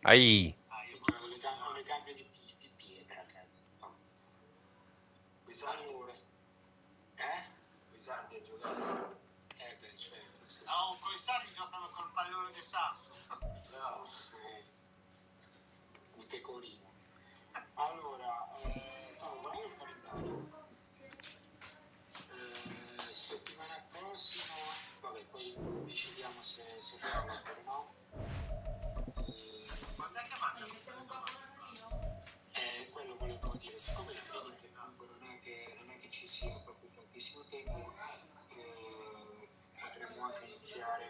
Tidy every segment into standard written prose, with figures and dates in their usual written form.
Ai. Ho le gambe di pietra, cazzo. Allora, I sardi a giocare. beh, certo. Sì. No, con i sardi giocano col pallone di sasso. No. Un pecorino. Allora, stavo guardando il calendario. Settimana prossima, vabbè, poi decidiamo se farlo oppure no. Quando è che manca? Quello volevo dire, siccome le cliniche comunque non è che ci sia proprio tantissimo tempo, potremmo anche iniziare.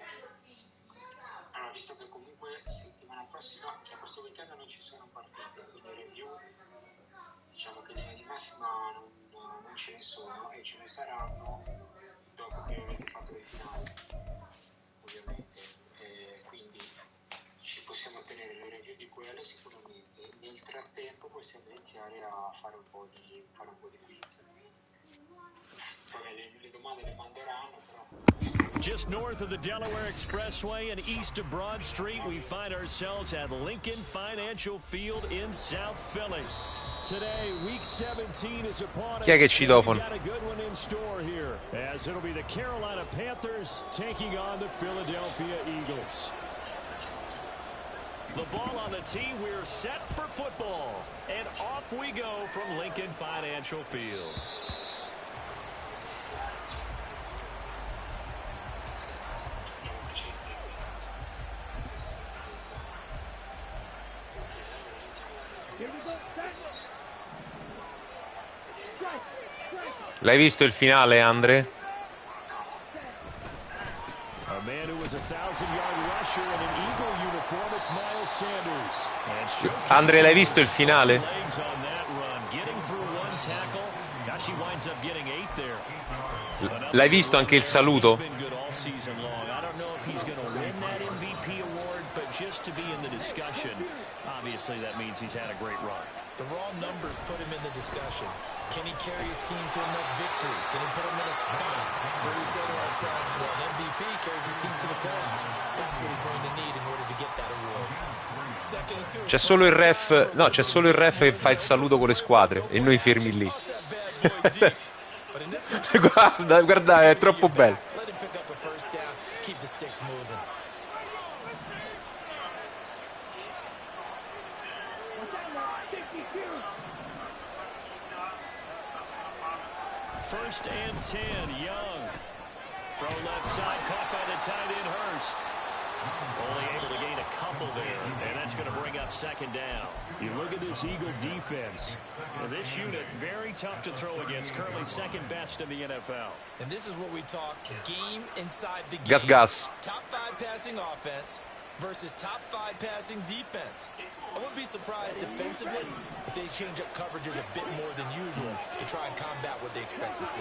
Allora, visto che comunque settimana prossima, cioè questo weekend non ci sono partite, quindi review, diciamo che linea di massima non ce ne sono e ce ne saranno dopo che avete fatto le finali, ovviamente. Quindi ci possiamo tenere le review di quelle sicuramente. Nel frattempo possiamo iniziare a fare un po' di quiz. Poi le domande le manderanno, però. Just north of the Delaware Expressway and east of Broad Street, we find ourselves at Lincoln Financial Field in South Philly. Today, week 17 is upon us. Chi è che citofono? Got a good one in store here, as it'll be the Carolina Panthers taking on the Philadelphia Eagles. The ball on the tee, we're set for football. And off we go from Lincoln Financial Field. L'hai visto il finale, Andre? Andre, l'hai visto il finale? L'hai visto anche il saluto? The raw numbers put him in the discussion. Can he carry his team to enough victories? Can he put them in a spot where we say to ourselves, well, an MVP carries his team to the playoffs. That's what he's going to need in order to get that award. C'è solo il ref, no, c'è solo il ref che fa il saluto con le squadre e noi fermi lì. Guarda, guarda, è troppo bello. First and 10, Young. Throw left side, caught by the tight end, Hurst. Only able to gain a couple there, and that's going to bring up second down. You look at this Eagle defense. This unit, very tough to throw against, currently second best in the NFL. And this is what we talk game inside the game. Gas, gas. Top 5 passing offense versus top 5 passing defense. I wouldn't be surprised defensively if they change up coverages a bit more than usual to try and combat what they expect to see.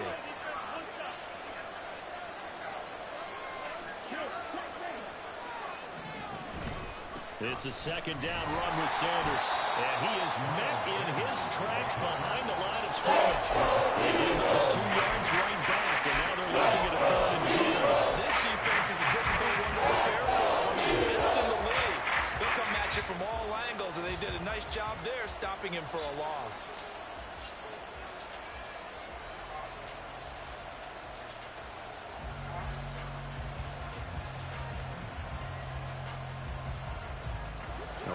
It's a second down run with Sanders, and he is met in his tracks behind the line of scrimmage. They give those 2 yards right back, and now they're looking at a 3rd and 10. This defense is a difficult one to prepare for. One of the best in the league. They'll come at you from all angles, and they did a nice job there stopping him for a loss.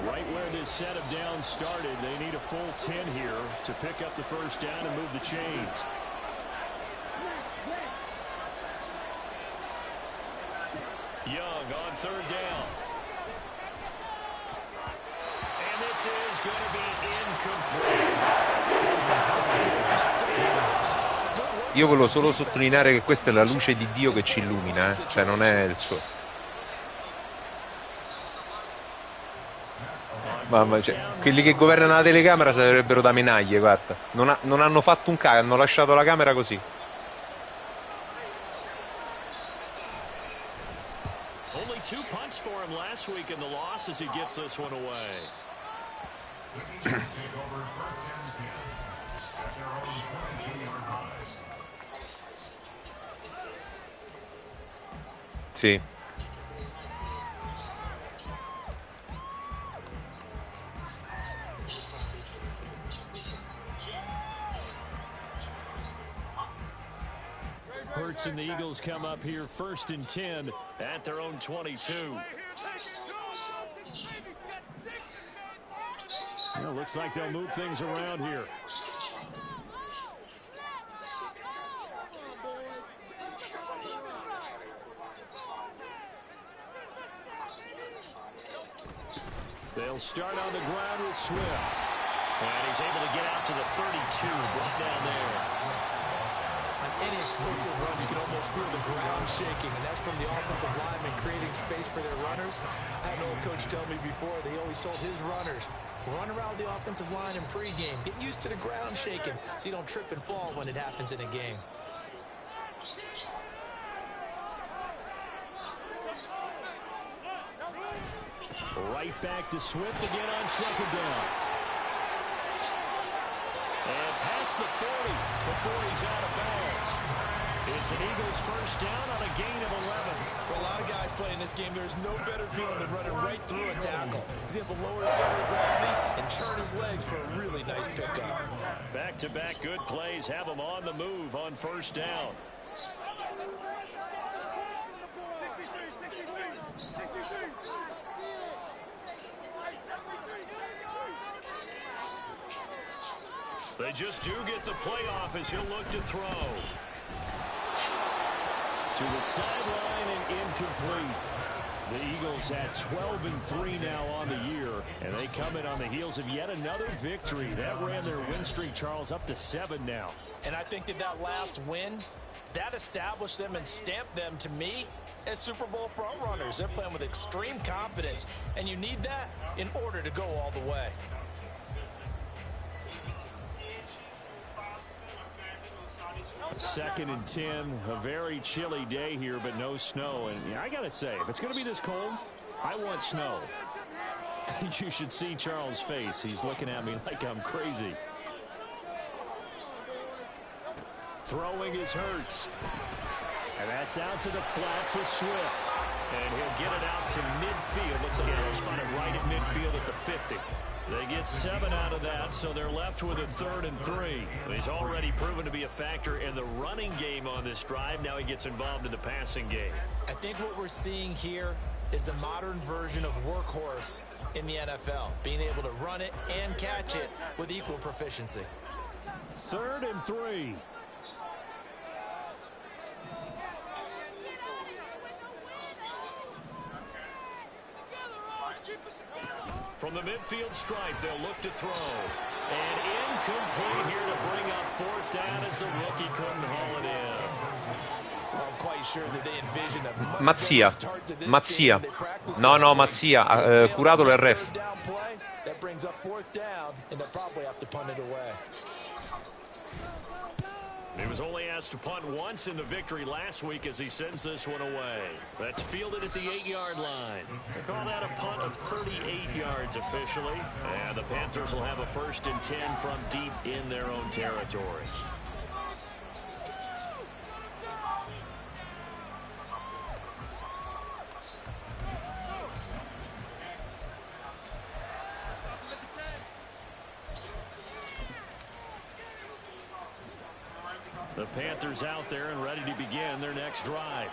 Right where this set of downs started, they need a full 10 here to pick up the first down and move the chains. Young on 3rd down. And this is going to be incomplete. Io volevo solo sottolineare che questa è la luce di Dio che ci illumina, cioè non è il sole. Mamma, cioè, quelli che governano la telecamera sarebbero da menaglie, guarda. Non hanno fatto un cazzo, hanno lasciato la camera così. Only 2 punts for him last week in the loss as he gets this one away. Sì. converts, and the Eagles come up here 1st and 10 at their own 22. Well, looks like they'll move things around here. They'll start on the ground with Swift. And he's able to get out to the 32, brought down there. On any explosive run, you can almost feel the ground shaking, and that's from the offensive lineman creating space for their runners. I had an old coach tell me before, they always told his runners, run around the offensive line in pregame. Get used to the ground shaking so you don't trip and fall when it happens in a game. Right back to Swift again on 2nd down. And past the 40 before he's out of bounds. It's an Eagles 1st down on a gain of 11. For a lot of guys playing this game, there's no better feeling than running right through a tackle. He's able to lower his center of gravity and turn his legs for a really nice pickup. Back-to-back good plays have him on the move on 1st down. They just do get the playoff as he'll look to throw. To the sideline and incomplete. The Eagles at 12-3 now on the year, and they come in on the heels of yet another victory. That ran their win streak, Charles, up to 7 now. And I think that last win, that established them and stamped them, to me, as Super Bowl frontrunners. They're playing with extreme confidence, and you need that in order to go all the way. Second and 10, a very chilly day here, but no snow. And I got to say, if it's going to be this cold, I want snow. You should see Charles' face. He's looking at me like I'm crazy. Throwing is Hurts. And that's out to the flat for Swift. And he'll get it out to midfield. Looks like he'll spot it right at midfield at the 50. They get 7 out of that, so they're left with a 3rd and 3. He's already proven to be a factor in the running game on this drive. Now he gets involved in the passing game. I think what we're seeing here is the modern version of workhorse in the NFL, being able to run it and catch it with equal proficiency. 3rd and 3. From the midfield stripe, they'll look to throw. And incomplete here to bring up 4th down as the rookie couldn't haul it in. I'm quite sure that they envision a Mazzia. No, Mazzia. Curatolo il ref. That brings up 4th down, and they'll probably have to punt it away. He was only asked to punt once in the victory last week as he sends this one away. That's fielded at the 8-yard line. They call that a punt of 38 yards officially. And the Panthers will have a 1st and 10 from deep in their own territory. The Panthers out there and ready to begin their next drive.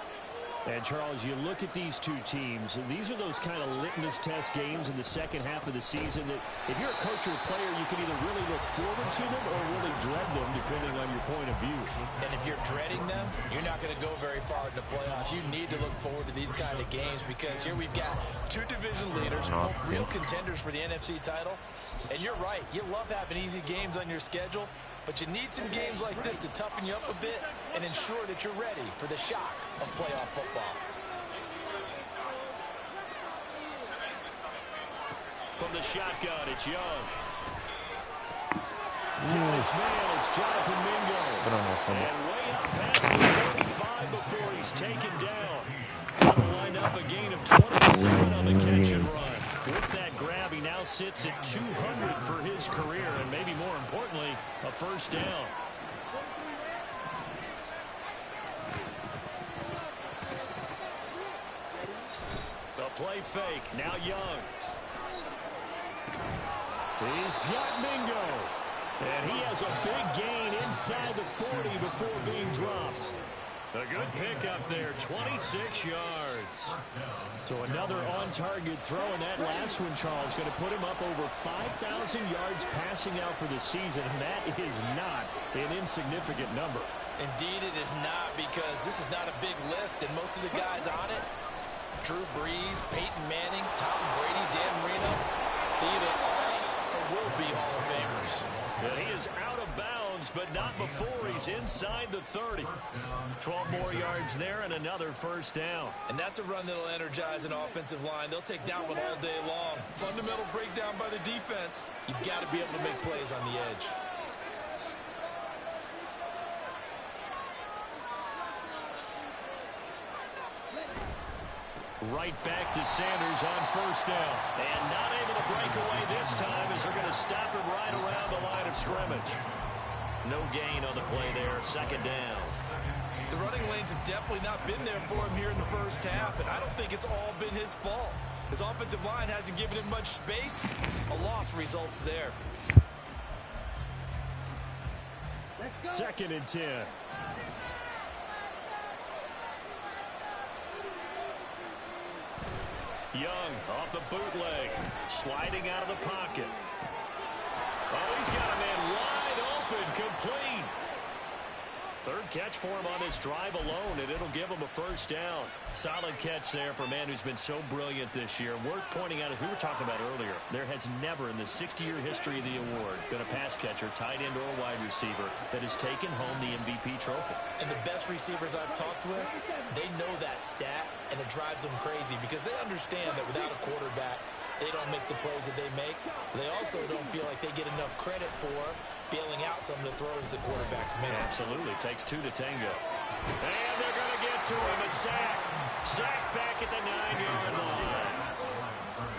And, Charles, you look at these two teams, and these are those kind of litmus test games in the second half of the season that if you're a coach or a player, you can either really look forward to them or really dread them, depending on your point of view. And if you're dreading them, you're not going to go very far in the playoffs. You need to look forward to these kind of games because here we've got 2 division leaders, both real contenders for the NFC title. And you're right, you love having easy games on your schedule, but you need some games like this to toughen you up a bit and ensure that you're ready for the shock of playoff football. From the shotgun, it's Young. His man, it's Jonathan Mingo. And way up past the 35 before he's taken down. He'll wind up a gain of 27 on the catch and run. With that grab, he now sits at 200 for his career, and maybe more importantly, a 1st down. The play fake, now Young. He's got Mingo. And he has a big gain inside the 40 before being dropped. A good pickup there, 26 yards. So another on-target throw, and that last one, Charles, going to put him up over 5,000 yards passing out for the season, and that is not an insignificant number. Indeed it is not, because this is not a big list, and most of the guys on it, Drew Brees, Peyton Manning, Tom Brady, Dan Marino, even will be Hall of Famers. And he is out of bounds, but not before he's inside the 30. 12 more yards there and another first down. And that's a run that'll energize an offensive line. They'll take that one all day long. Fundamental breakdown by the defense. You've got to be able to make plays on the edge. Right back to Sanders on first down. And not able to break away this time as they're going to stop him right around the line of scrimmage. No gain on the play there, second down. The running lanes have definitely not been there for him here in the first half, and I don't think it's all been his fault. His offensive line hasn't given him much space. A loss results there. 2nd and 10. Young off the bootleg, sliding out of the pocket. Oh, he's got a man wide open, complete. Third catch for him on this drive alone, and it'll give him a first down. Solid catch there for a man who's been so brilliant this year. Worth pointing out, as we were talking about earlier, there has never in the 60-year history of the award been a pass catcher, tight end, or wide receiver that has taken home the MVP trophy. And the best receivers I've talked with, they know that stat, and it drives them crazy because they understand that without a quarterback, they don't make the plays that they make. They also don't feel like they get enough credit for bailing out some of the throws the quarterbacks make. Absolutely. Takes two to tango. And they're going to get to him. A sack. Sack back at the 9-yard line.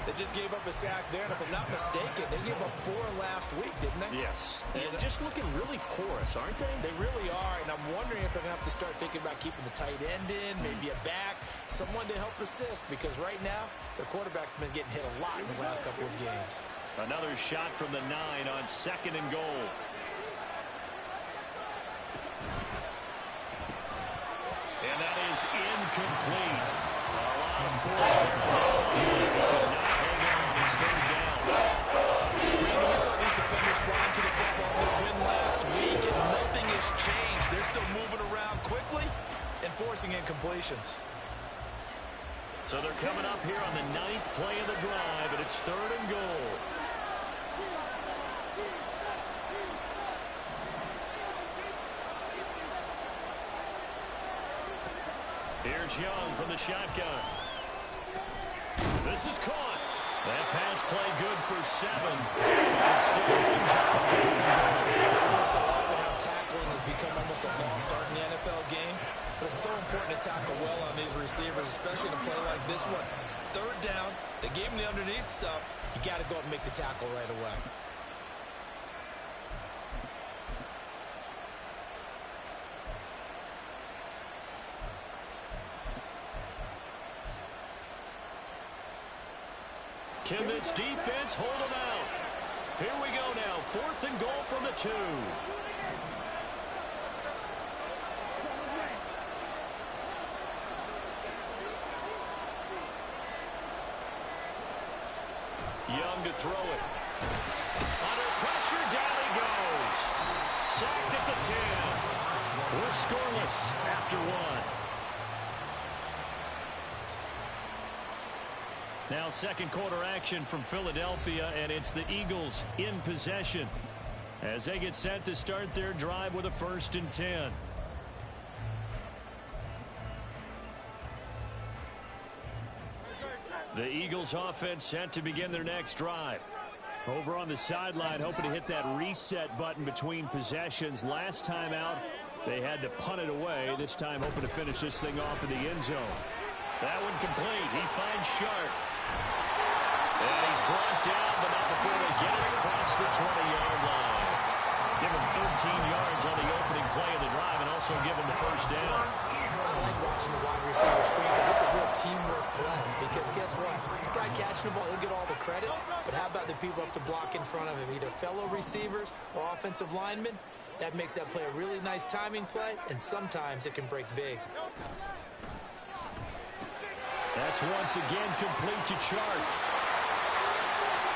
They just gave up a sack there, and if I'm not mistaken, they gave up 4 last week, didn't they? Yes. And just looking really porous, aren't they? They really are, and I'm wondering if they're going to have to start thinking about keeping the tight end in, maybe a back, someone to help assist, because right now, their quarterback's been getting hit a lot in the last couple of games. Another shot from the 9 on 2nd and goal. And that is incomplete. A lot of force there. He could not hang on. It's 3rd down. We saw these defenders fly into the football with a win last week, and nothing has changed. They're still moving around quickly and forcing incompletions. So they're coming up here on the 9th play of the drive, and it's 3rd and goal. Here's Young from the shotgun. This is caught. That pass play good for 7. And still brings up the 4th and goal. So often how tackling has become almost a lost art in the NFL game. But it's so important to tackle well on these receivers, especially in a play like this one. 3rd down, they gave him the underneath stuff. You got to go up and make the tackle right away. Can this defense hold them out? Here we go now. 4th and goal from the 2. Young to throw it. Under pressure, down he goes. Sacked at the 10. We're scoreless after 1. Now 2nd quarter action from Philadelphia, and it's the Eagles in possession as they get set to start their drive with a 1st and 10. The Eagles offense set to begin their next drive. Over on the sideline, hoping to hit that reset button between possessions. Last time out, they had to punt it away. This time hoping to finish this thing off in the end zone. That one complete. He finds Sharp. And he's brought down, but not before they get it across the 20-yard line. Give him 13 yards on the opening play of the drive and also give him the first down. I like watching the wide receiver screen because it's a real teamwork play. Because guess what? The guy catching the ball, he'll get all the credit. But how about the people up to block in front of him, either fellow receivers or offensive linemen? That makes that play a really nice timing play, and sometimes it can break big. That's once again complete to Chark.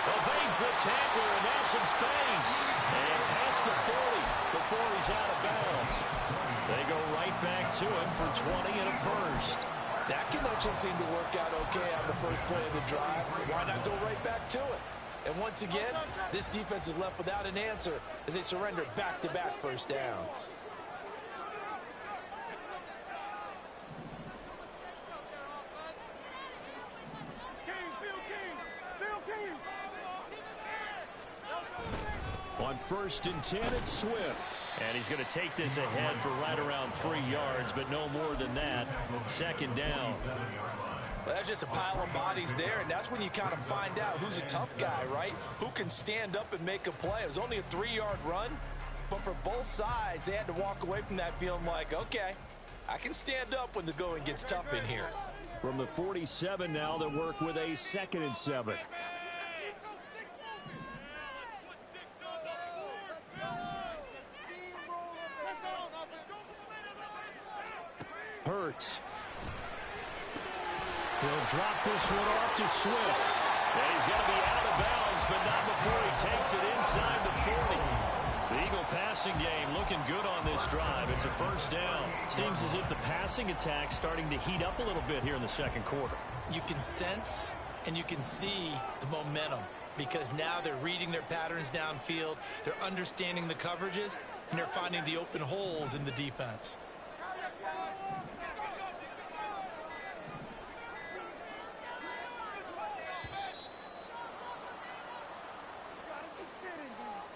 Evades the tackler, and now some space. And past the 40 before he's out of bounds. They go right back to him for 20 and a first. That connection seemed to work out okay on the first play of the drive. Why not go right back to it? And once again, this defense is left without an answer as they surrender back-to-back first downs. On 1st and 10, it's Swift. And he's going to take this ahead for right around 3 yards, but no more than that. 2nd down. Well, that's just a pile of bodies there, and that's when you kind of find out who's a tough guy, right? Who can stand up and make a play. It was only a 3-yard run, but for both sides, they had to walk away from that feeling like, okay, I can stand up when the going gets tough in here. From the 47 now, they'll work with a 2nd and 7. Hurts. He'll drop this one off to Swift. And he's going to be out of bounds, but not before he takes it inside the 40. The Eagle passing game looking good on this drive. It's a first down. Seems as if the passing attack's starting to heat up a little bit here in the 2nd quarter. You can sense and you can see the momentum because now they're reading their patterns downfield, they're understanding the coverages, and they're finding the open holes in the defense.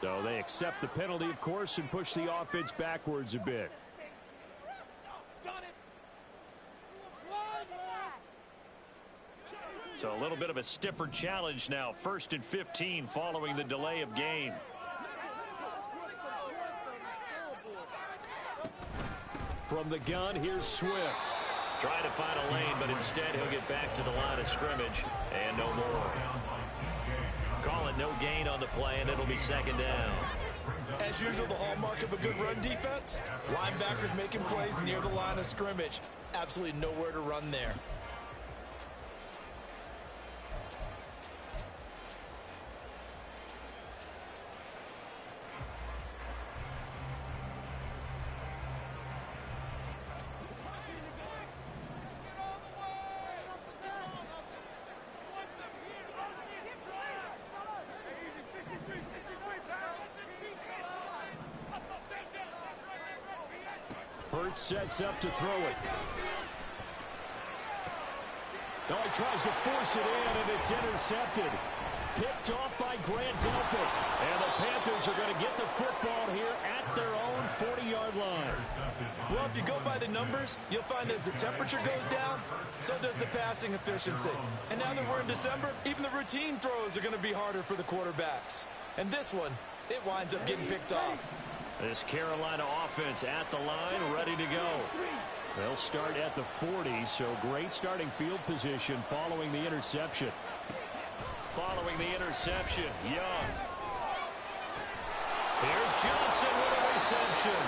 So they accept the penalty, of course, and push the offense backwards a bit. So a little bit of a stiffer challenge now. 1st and 15 following the delay of game. From the gun, here's Swift. Trying to find a lane, but instead he'll get back to the line of scrimmage. And no more. Call it no gain on the play, and it'll be 2nd down. As usual, the hallmark of a good run defense, linebackers making plays near the line of scrimmage. Absolutely nowhere to run there. Hurts sets up to throw it. No, he tries to force it in, and it's intercepted. Picked off by Grant Delpit. And the Panthers are going to get the football here at their own 40-yard line. Well, if you go by the numbers, you'll find as the temperature goes down, so does the passing efficiency. And now that we're in December, even the routine throws are going to be harder for the quarterbacks. And this one, it winds up getting picked off. This Carolina offense at the line, ready to go. They'll start at the 40, so great starting field position following the interception. Following the interception, Young. Here's Johnson with a reception.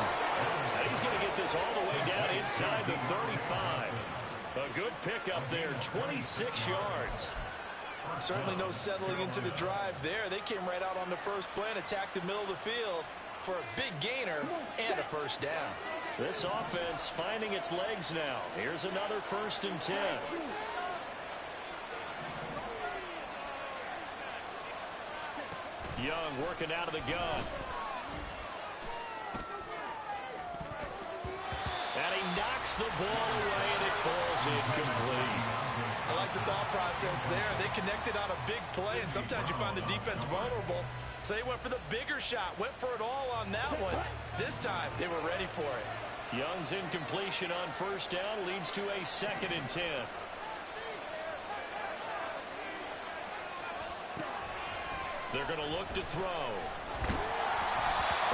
And he's going to get this all the way down inside the 35. A good pickup there, 26 yards. Certainly no settling into the drive there. They came right out on the first play and attacked the middle of the field for a big gainer and a first down. This offense finding its legs now. Here's another 1st and 10. Young working out of the gun. And he knocks the ball away, and it falls incomplete. I like the thought process there. They connected on a big play, and sometimes you find the defense vulnerable. So they went for the bigger shot, went for it all on that one. This time, they were ready for it. Young's incompletion on 1st down leads to a 2nd and 10. They're going to look to throw.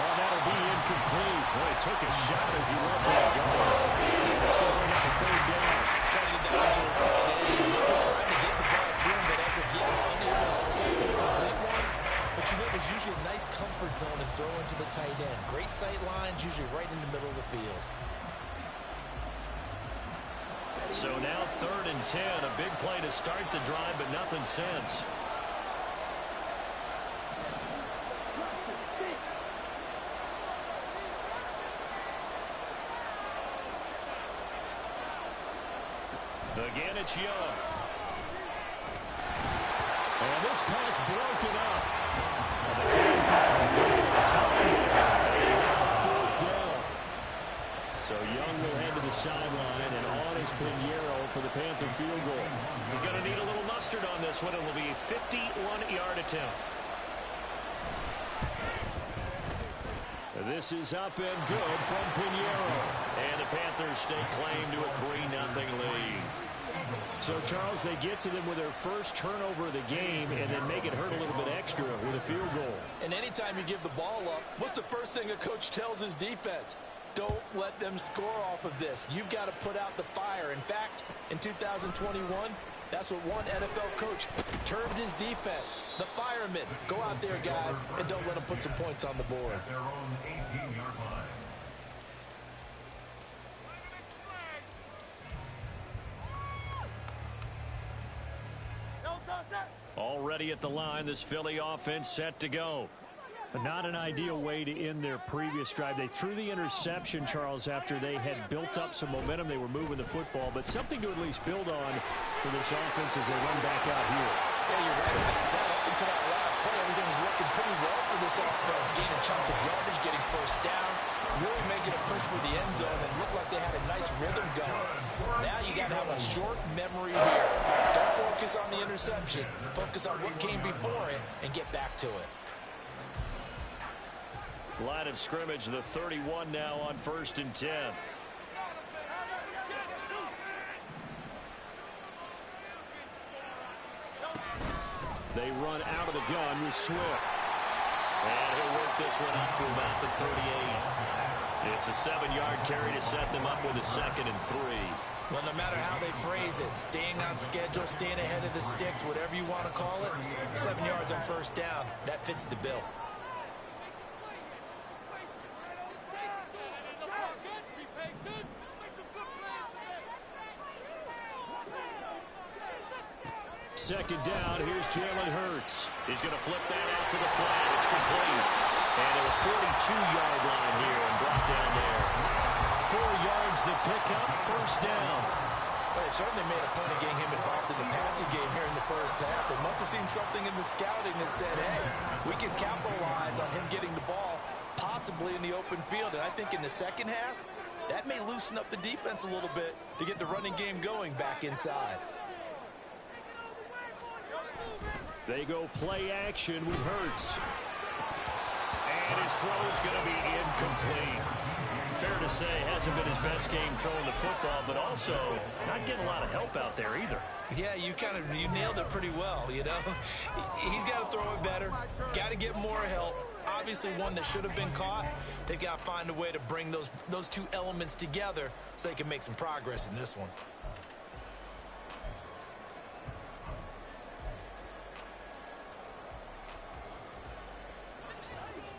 Oh, that'll be incomplete. Boy, took a shot as he let that go. It's going to bring up a 3rd down. Trying to get that one to his tight end. They've been trying to get the ball to him, but as of yet, unable to successfully complete one. But you know, there's usually a nice comfort zone in throwing to the tight end. Great sight lines, usually right in the middle of the field. So now 3rd and 10. A big play to start the drive, but nothing since. Again, it's Young. And this pass broken up. The Canes have time. 4th down. So Young will head to the sideline, and on is Pinheiro for the Panther field goal. He's going to need a little mustard on this one. It will be a 51-yard attempt. This is up and good from Pinheiro. And the Panthers stake claim to a 3-0 lead. So, Charles, they get to them with their first turnover of the game and then make it hurt a little bit extra with a field goal. And anytime you give the ball up, what's the first thing a coach tells his defense? Don't let them score off of this. You've got to put out the fire. In fact, in 2021, that's what one NFL coach termed his defense. The firemen. Go out there, guys, and don't let them put some points on the board. Their own 18-yard line. Already at the line, this Philly offense set to go. But not an ideal way to end their previous drive. They threw the interception, Charles, after they had built up some momentum. They were moving the football, but something to at least build on for this offense as they run back out here. Yeah, you're right about that. Up until that last play, everything was working pretty well for this offense. Gaining chunks of yardage, getting first downs, really making a push for the end zone, and looked like they had a nice rhythm going. Now you got to have a short memory here. Don't focus on the interception. Focus on what came before it and get back to it. Line of scrimmage, the 31 now on 1st and 10. They run out of the gun with Swift. And he'll work this one up to about the 38. It's a 7-yard carry to set them up with a 2nd and 3. Well, no matter how they phrase it, staying on schedule, staying ahead of the sticks, whatever you want to call it, 7 yards on 1st down, that fits the bill. Second down, here's Jalen Hurts. He's going to flip that out to the flat. It's complete. And at a 42-yard line here and brought down there. 4 yards the pickup, 1st down. Well, they certainly made a point of getting him involved in the passing game here in the 1st half. They must have seen something in the scouting that said, hey, we can capitalize on him getting the ball possibly in the open field. And I think in the 2nd half, that may loosen up the defense a little bit to get the running game going back inside. They go play action with Hurts. And his throw is going to be incomplete. Fair to say, hasn't been his best game throwing the football, but also not getting a lot of help out there either. Yeah, you nailed it pretty well, you know. He's got to throw it better, got to get more help. Obviously one that should have been caught. They've got to find a way to bring those two elements together so they can make some progress in this one.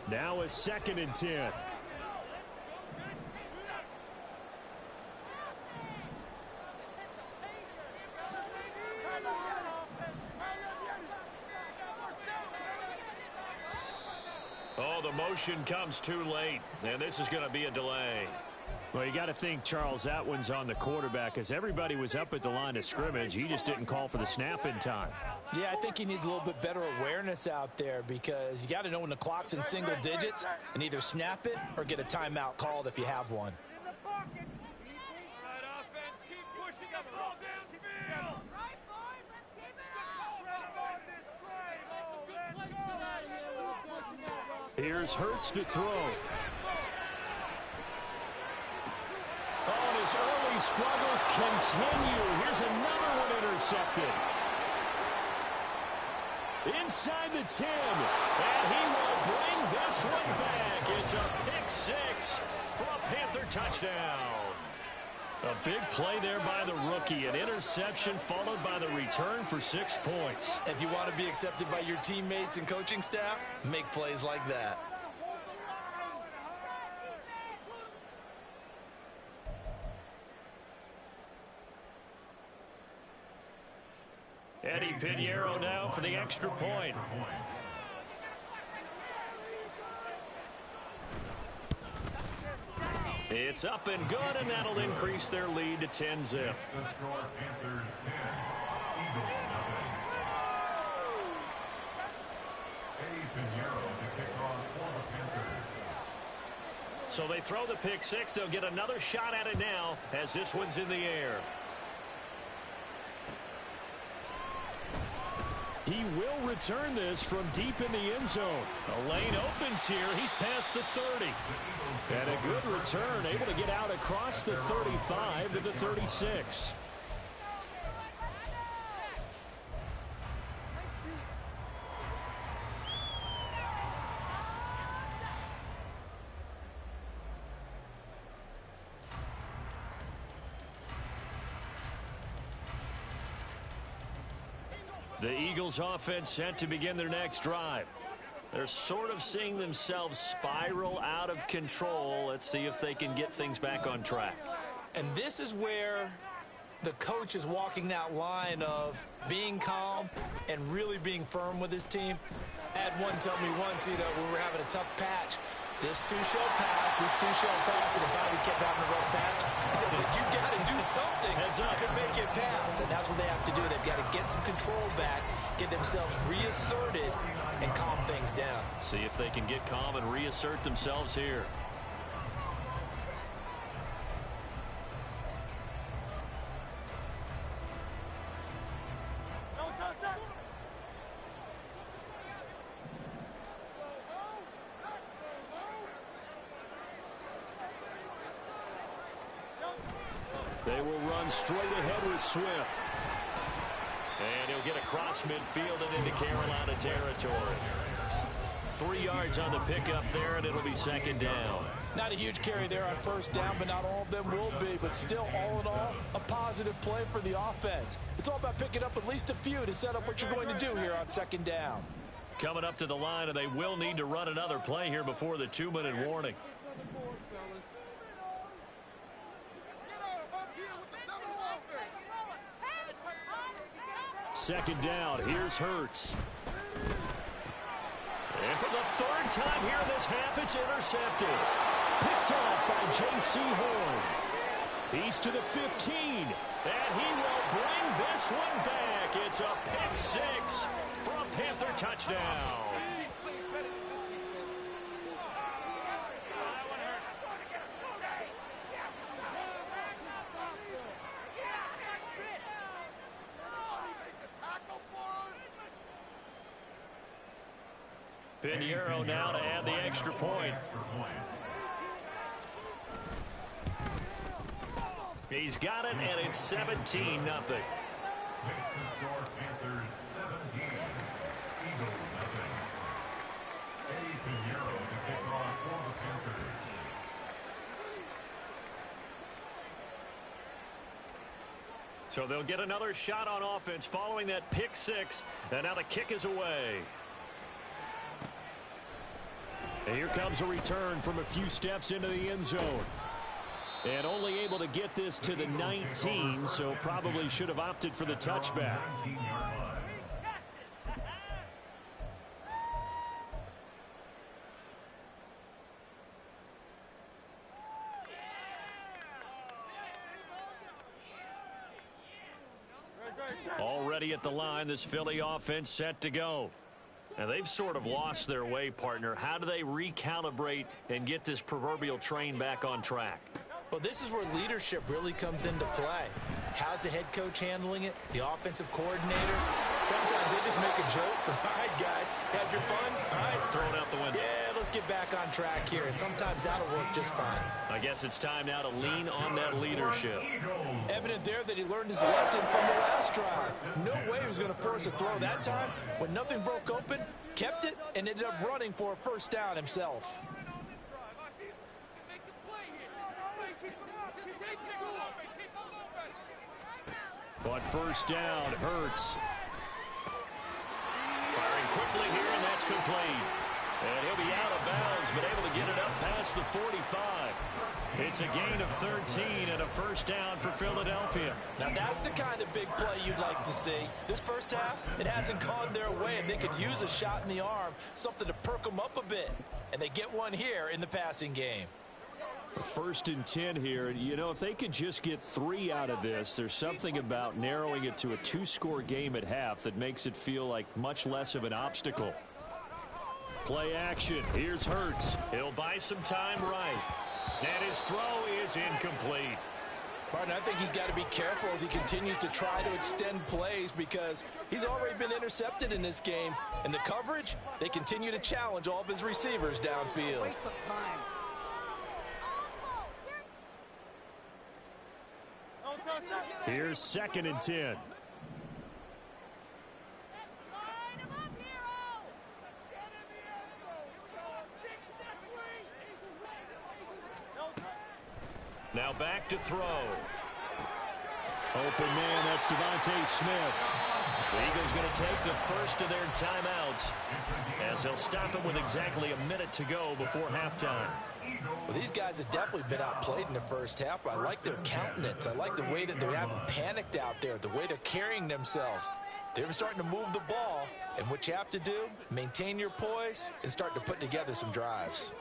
Now a 2nd and 10. Oh, the motion comes too late, and this is going to be a delay. Well, you got to think, Charles, that one's on the quarterback, as everybody was up at the line of scrimmage. He just didn't call for the snap in time. Yeah, I think he needs a little bit better awareness out there because you got to know when the clock's in single digits and either snap it or get a timeout called if you have one. Here's Hurts to throw. Oh, his early struggles continue. Here's another one intercepted. Inside the 10. And he will bring this one back. It's a pick 6 for a Panther touchdown. A big play there by the rookie. An interception followed by the return for 6 points. If you want to be accepted by your teammates and coaching staff, make plays like that. Eddie Pinheiro now for the extra point. It's up and good, and that'll increase their lead to 10-zip. The score, Panthers 10, Eagles nothing. Eddie Pinheiro to kick off for the Panthers. So they throw the pick six. They'll get another shot at it now as this one's in the air. He will return this from deep in the end zone. A lane opens here. He's past the 30. And a good return, able to get out across the 35 to the 36. The Eagles offense set to begin their next drive. They're sort of seeing themselves spiral out of control. Let's see if they can get things back on track. And this is where the coach is walking that line of being calm and really being firm with his team. I had one tell me once, when we were having a tough patch, this too shall pass, this too shall pass, and if I kept having a rough patch, he said, but you got to do something to make it pass, and that's what they have to do. They've got to get some control back, get themselves reasserted, and calm things down. See if they can get calm and reassert themselves here. They will run straight ahead with Swift. And he'll get across midfield and into Carolina territory. 3 yards on the pickup there, and it'll be second down. Not a huge carry there on first down, but not all of them will be. But still, all in all, a positive play for the offense. It's all about picking up at least a few to set up what you're going to do here on second down. Coming up to the line, and they will need to run another play here before the 2-minute warning. Second down, here's Hurts. And for the third time here in this half, it's intercepted. Picked off by J.C. Horn. He's to the 15, and he will bring this one back. It's a pick six for a Panther touchdown. Pinheiro now to add the extra point. He's got it, and it's 17-0. Makes the score Panthers 17, Eagles nothing. Eddie Pinheiro to kick off for the Panthers. So they'll get another shot on offense following that pick six, and now the kick is away. And here comes a return from a few steps into the end zone. And only able to get this to the 19, so probably should have opted for the touchback. Already at the line, this Philly offense set to go. And they've sort of lost their way, partner. How do they recalibrate and get this proverbial train back on track? Well, this is where leadership really comes into play. How's the head coach handling it? The offensive coordinator? Sometimes they just make a joke. All right, guys, had your fun? All right. Throw it out the window. Yeah, let's get back on track here. And sometimes that'll work just fine. I guess it's time now to lean on that leadership. Evident there that he learned his lesson from the last drive. No way he was going to force a throw that time. When nothing broke open, kept it, and ended up running for a first down himself. On first down, Hurts. Firing quickly here, and that's complete. And he'll be out of bounds, but able to get it up past the 45. It's a gain of 13 and a first down for Philadelphia. Now that's the kind of big play you'd like to see. This first half, it hasn't gone their way, and they could use a shot in the arm, something to perk them up a bit. And they get one here in the passing game. 1st and 10 here. You know, if they could just get 3 out of this, there's something about narrowing it to a 2-score game at half that makes it feel like much less of an obstacle. Play action. Here's Hurts. He'll buy some time right. And his throw is incomplete. Martin, I think he's got to be careful as he continues to try to extend plays because he's already been intercepted in this game. And the coverage, they continue to challenge all of his receivers downfield. Waste of time. Here's 2nd and 10. Now back to throw. Open man, that's Devontae Smith. The Eagles going to take the first of their timeouts as they'll stop it with exactly a minute to go before halftime. Well, these guys have definitely been outplayed in the first half. I like their countenance. I like the way that they haven't panicked out there, the way they're carrying themselves. They're starting to move the ball, and what you have to do, maintain your poise and start to put together some drives.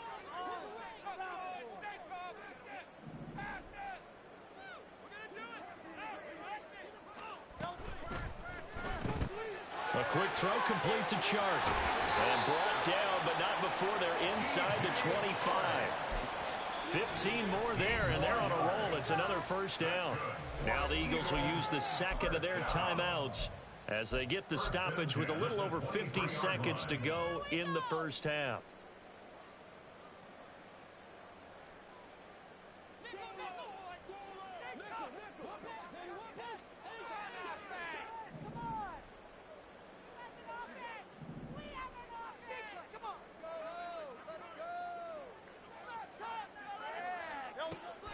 A quick throw complete to Chark. And brought down, but not before they're inside the 25. 15 more there, and they're on a roll. It's another first down. Now the Eagles will use the second of their timeouts as they get the stoppage with a little over 50 seconds to go in the first half.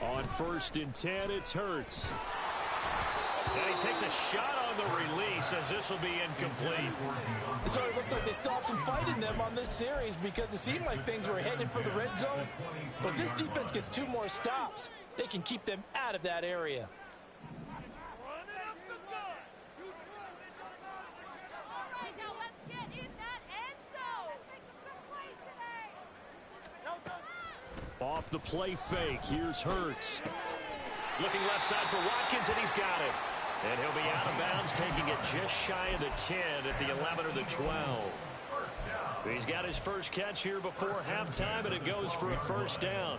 On 1st and 10, it's Hurts. And he takes a shot on the release as this will be incomplete. So it looks like they still have some fight in them on this series because it seemed like things were headed for the red zone. But this defense gets 2 more stops. They can keep them out of that area. Off the play fake, here's Hurts. Looking left side for Watkins, and he's got it. And he'll be out of bounds, taking it just shy of the 10 at the 11 or the 12. He's got his first catch here before halftime, and it goes for a first down.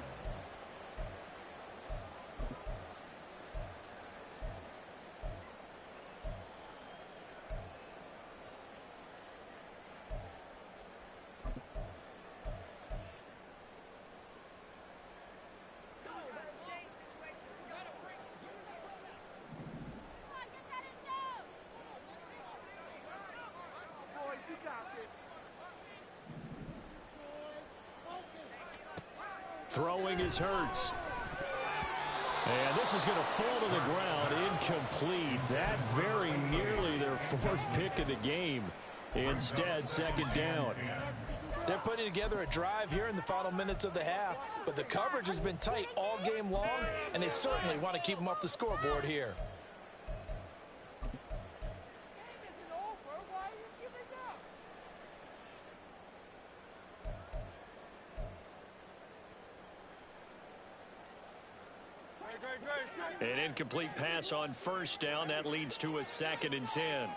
Throwing is Hurts. And this is going to fall to the ground, incomplete. That very nearly their 4th pick of the game. Instead, 2nd down. They're putting together a drive here in the final minutes of the half, but the coverage has been tight all game long, and they certainly want to keep them off the scoreboard here. An incomplete pass on 1st down. That leads to a 2nd and 10.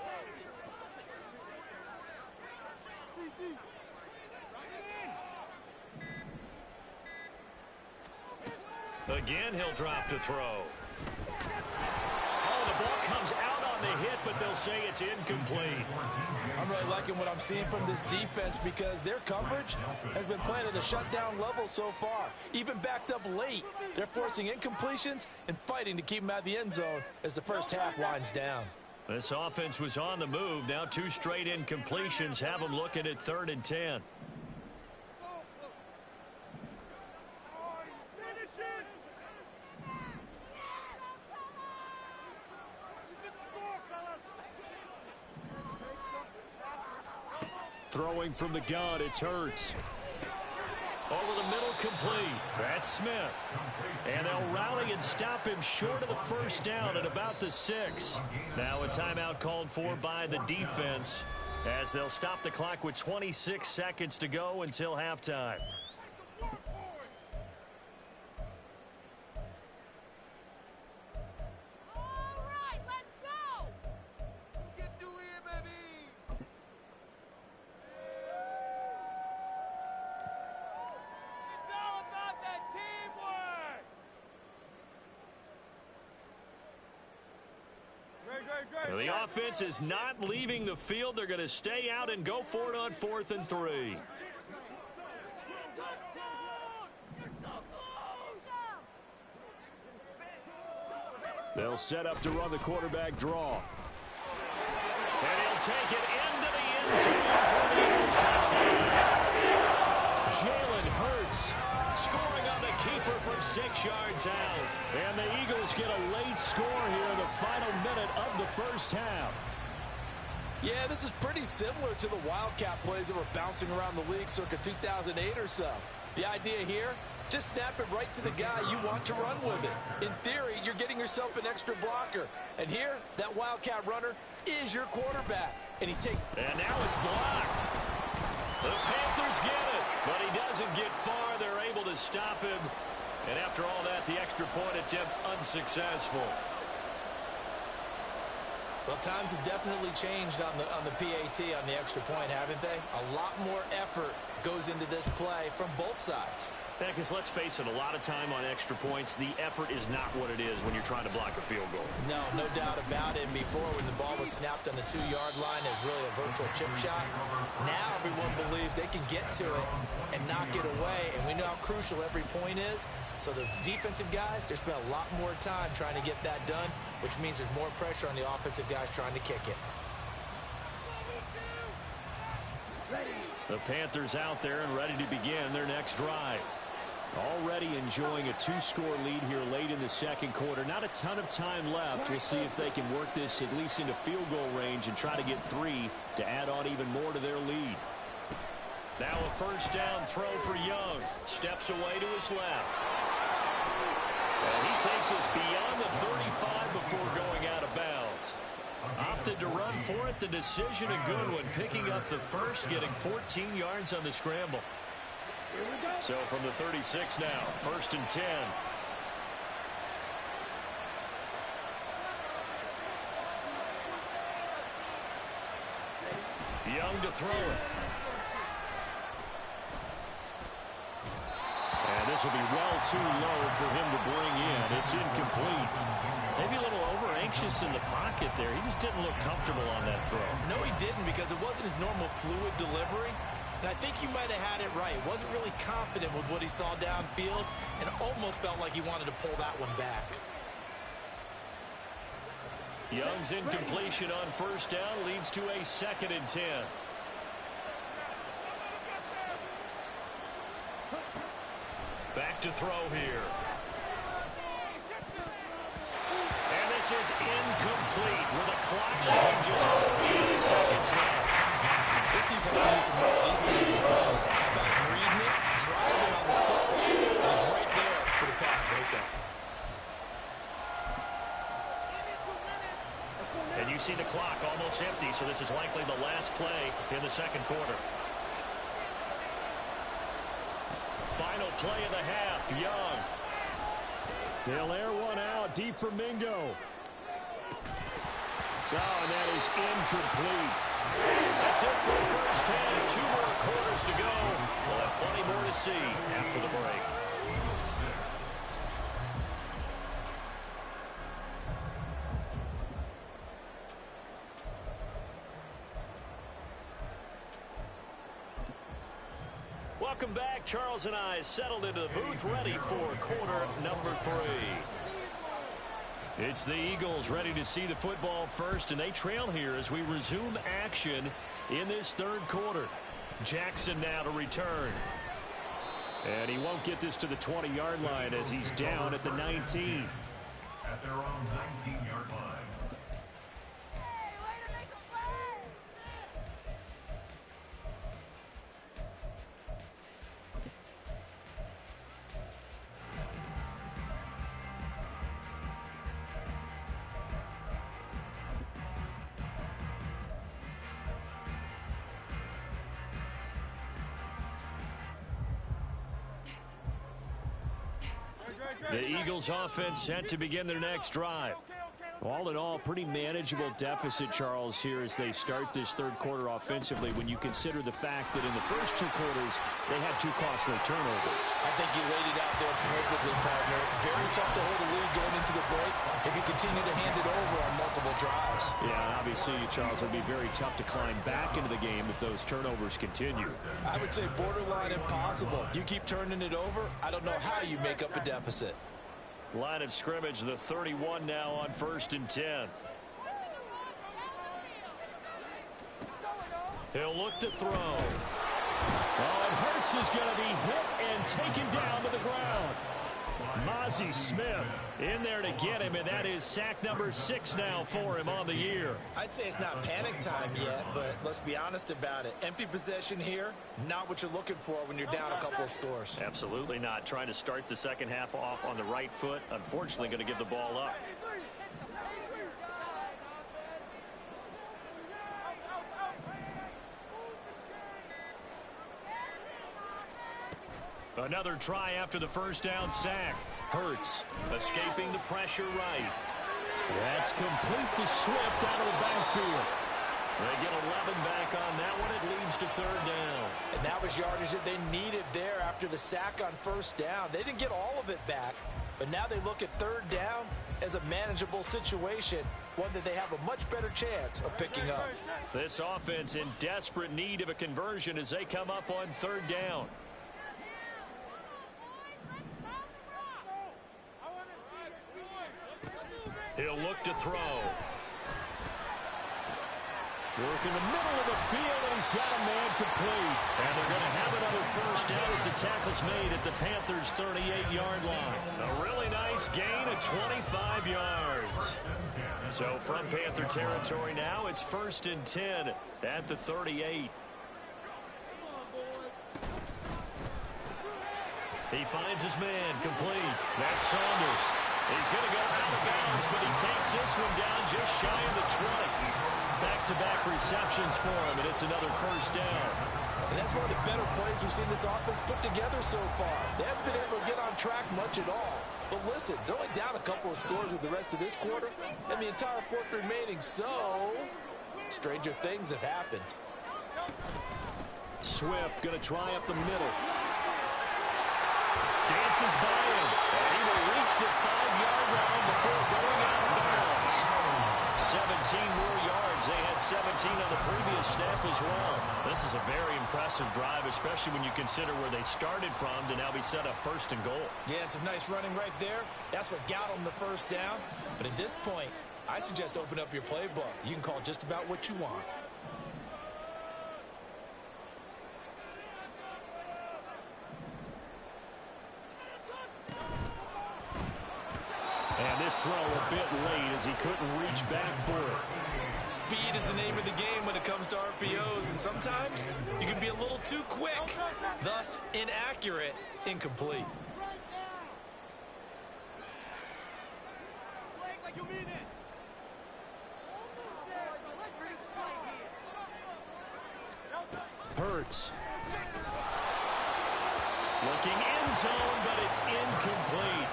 Again, he'll drop to throw. Oh, the ball comes out on the hit, but they'll say it's incomplete. I'm really liking what I'm seeing from this defense because their coverage has been playing at a shutdown level so far. Even backed up late, they're forcing incompletions and fighting to keep them out of the end zone as the first half winds down. This offense was on the move. Now 2 straight incompletions have them looking at 3rd and 10. Throwing from the gun, it's Hurts. Over the middle, complete. That's Smith. And they'll rally and stop him short of the first down at about the 6. Now a timeout called for by the defense as they'll stop the clock with 26 seconds to go until halftime. The offense is not leaving the field. They're going to stay out and go for it on 4th and 3. They'll set up to run the quarterback draw. And he'll take it into the end zone for the Eagles touchdown. Jalen Hurts scoring on the keeper from 6 yards out. And the Eagles get a late score here in the final minute of the first half. Yeah, this is pretty similar to the Wildcat plays that were bouncing around the league circa 2008 or so. The idea here, just snap it right to the guy you want to run with it. In theory, you're getting yourself an extra blocker. And here, that Wildcat runner is your quarterback. And he takes... And now it's blocked. The Panthers get it, but he doesn't get far. They're able to stop him. And after all that, the extra point attempt unsuccessful. Well, times have definitely changed on the PAT, on the extra point, haven't they? A lot more effort goes into this play from both sides. Yeah, because let's face it, a lot of time on extra points, the effort is not what it is when you're trying to block a field goal. No doubt about it. Before, when the ball was snapped on the 2-yard line, it was really a virtual chip shot. Now everyone believes they can get to it and knock it away, and we know how crucial every point is. So the defensive guys, they spend a lot more time trying to get that done, which means there's more pressure on the offensive guys trying to kick it. The Panthers out there and ready to begin their next drive. Already enjoying a 2-score lead here late in the second quarter. Not a ton of time left. We'll see if they can work this at least into field goal range and try to get 3 to add on even more to their lead. Now a first down throw for Young. Steps away to his left. And he takes us beyond the 35 before going out of bounds. Opted to run for it. The decision a good one. Picking up the first, getting 14 yards on the scramble. So from the 36 now, 1st and 10. Young to throw it. And this will be well too low for him to bring in. It's incomplete. Maybe a little over-anxious in the pocket there. He just didn't look comfortable on that throw. No, he didn't, because it wasn't his normal fluid delivery. And I think you might have had it right. Wasn't really confident with what he saw downfield and almost felt like he wanted to pull that one back. Young's incompletion on first down leads to a 2nd and 10. Back to throw here. And this is incomplete with a clock showing just 48 seconds left. This defense can use some more of these types of plays. How about him reading it, driving on the football, and he's right there for the pass breakup. And you see the clock almost empty, so this is likely the last play in the second quarter. Final play of the half, Young. They'll air one out deep for Mingo. Oh, and that is incomplete. That's it for the first half. 2 more quarters to go. We'll have plenty more to see after the break. Welcome back. Charles and I settled into the booth, ready for quarter number 3. It's the Eagles ready to see the football first, and they trail here as we resume action in this third quarter. Jackson now to return. And he won't get this to the 20-yard line as he's down at the 19. At their own 19-yard line. The Eagles offense set to begin their next drive. All in all, pretty manageable deficit, Charles, here as they start this third quarter offensively when you consider the fact that in the first two quarters, they had two costly turnovers. I think you laid it out there perfectly, partner. Very tough to hold a lead going into the break if you continue to hand it over on multiple drives. Yeah, and obviously, Charles, it would be very tough to climb back into the game if those turnovers continue. I would say borderline impossible. You keep turning it over, I don't know how you make up a deficit. Line of scrimmage, the 31 now on 1st and 10. He'll look to throw. Oh, and Hurts is going to be hit and taken down to the ground. Mozzie Smith in there to get him, and that is sack number 6 now for him on the year. I'd say it's not panic time yet, but let's be honest about it. Empty possession here, not what you're looking for when you're down a couple of scores. Absolutely not. Trying to start the second half off on the right foot. Unfortunately, going to give the ball up. Another try after the first down sack. Hurts escaping the pressure right. That's complete to Swift out of the backfield. They get 11 back on that one. It leads to 3rd down. And that was yardage that they needed there after the sack on 1st down. They didn't get all of it back, but now they look at 3rd down as a manageable situation, one that they have a much better chance of picking up. This offense in desperate need of a conversion as they come up on 3rd down. He'll look to throw. Work in the middle of the field, and he's got a man complete. And they're going to have another 1st down as the tackle's made at the Panthers' 38-yard line. A really nice gain of 25 yards. So from Panther territory now, it's 1st and 10 at the 38. He finds his man complete. That's Saunders. He's going to go out of bounds, but he takes this one down just shy of the 20. Back-to-back receptions for him, and it's another 1st down. And that's one of the better plays we've seen this offense put together so far. They haven't been able to get on track much at all. But listen, they're only down a couple of scores with the rest of this quarter, and the entire 4th remaining, so stranger things have happened. Swift going to try up the middle. Dances by him. And he will reach the 5-yard line before going out of bounds. 17 more yards. They had 17 on the previous snap as well. This is a very impressive drive, especially when you consider where they started from to now be set up 1st and goal. Yeah, and some nice running right there. That's what got them the 1st down. But at this point, I suggest open up your playbook. You can call just about what you want. And this throw a bit late as he couldn't reach back for it. Speed is the name of the game when it comes to RPOs, and sometimes you can be a little too quick, thus inaccurate, incomplete. Hurts. Looking end zone, but it's incomplete.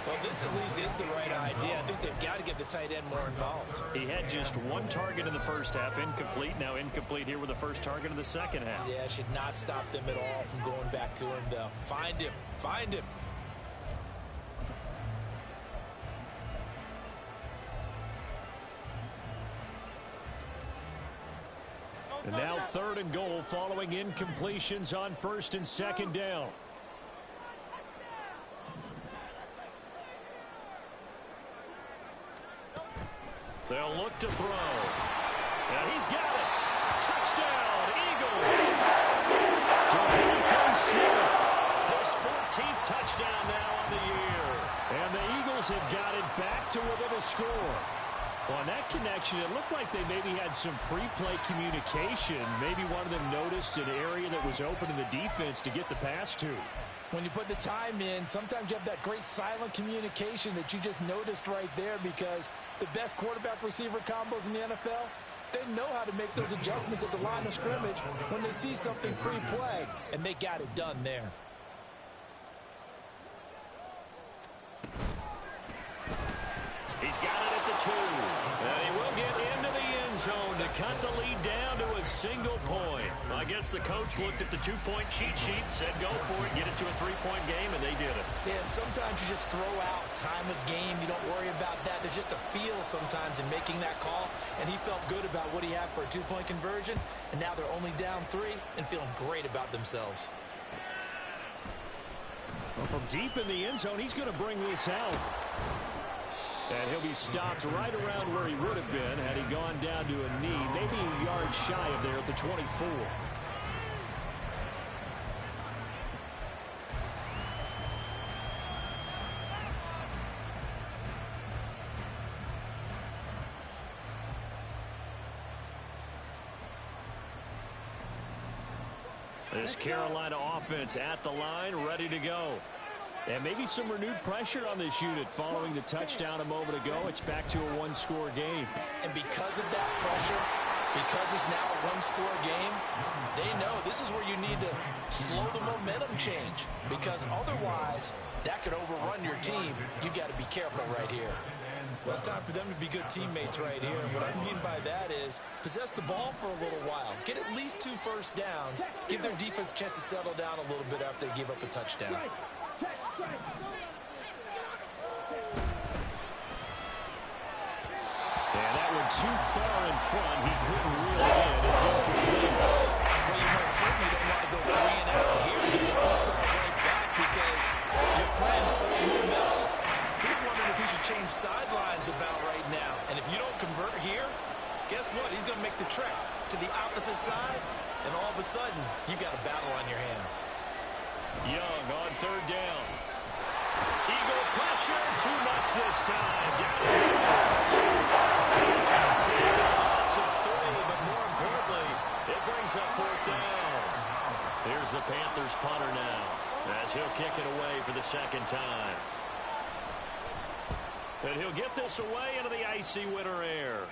Well, this at least is the right idea. I think they've got to get the tight end more involved. He had just 1 target in the first half, incomplete. Now incomplete here with the first target in the second half. Yeah, should not stop them at all from going back to him, though. Find him. Find him. And now 3rd and goal following incompletions on 1st and 2nd down. They'll look to throw. And he's got it. Touchdown, Eagles. Devontae Smith, his 14th touchdown now on the year. And the Eagles have got it back to within a score. Well, on that connection, it looked like they maybe had some pre-play communication. Maybe one of them noticed an area that was open in the defense to get the pass to. When you put the time in, sometimes you have that great silent communication that you just noticed right there, because the best quarterback-receiver combos in the NFL, they know how to make those adjustments at the line of scrimmage when they see something pre-play, and they got it done there. 2. And he will get into the end zone to cut the lead down to a single point. I guess the coach looked at the 2-point cheat sheet, said go for it, get it to a 3-point game, and they did it. Yeah, and sometimes you just throw out time of game. You don't worry about that. There's just a feel sometimes in making that call, and he felt good about what he had for a 2-point conversion, and now they're only down 3 and feeling great about themselves. Well, from deep in the end zone, he's going to bring this out. And he'll be stopped right around where he would have been had he gone down to a knee, maybe a yard shy of there at the 24. This Carolina offense at the line, ready to go. And maybe some renewed pressure on this unit following the touchdown a moment ago. It's back to a one-score game. And because of that pressure, because it's now a one-score game, they know this is where you need to slow the momentum change. Because otherwise, that could overrun your team. You've got to be careful right here. Well, it's time for them to be good teammates right here. And what I mean by that is possess the ball for a little while. Get at least 2 first downs. Give their defense a chance to settle down a little bit after they give up a touchdown. And that one too far in front. He couldn't reel it in. It's incomplete. Well, you most certainly don't want to go 3 and out here and get the football right back because your friend, he's wondering if he should change sidelines about right now. And if you don't convert here, guess what? He's going to make the trek to the opposite side, and all of a sudden, you've got a battle on your hands. Young on 3rd down. Eagle pressure, too much this time. Down he goes. Loss of 3, but more importantly, it brings up 4th down. Here's the Panthers punter now, as he'll kick it away for the 2nd time. And he'll get this away into the icy winter air.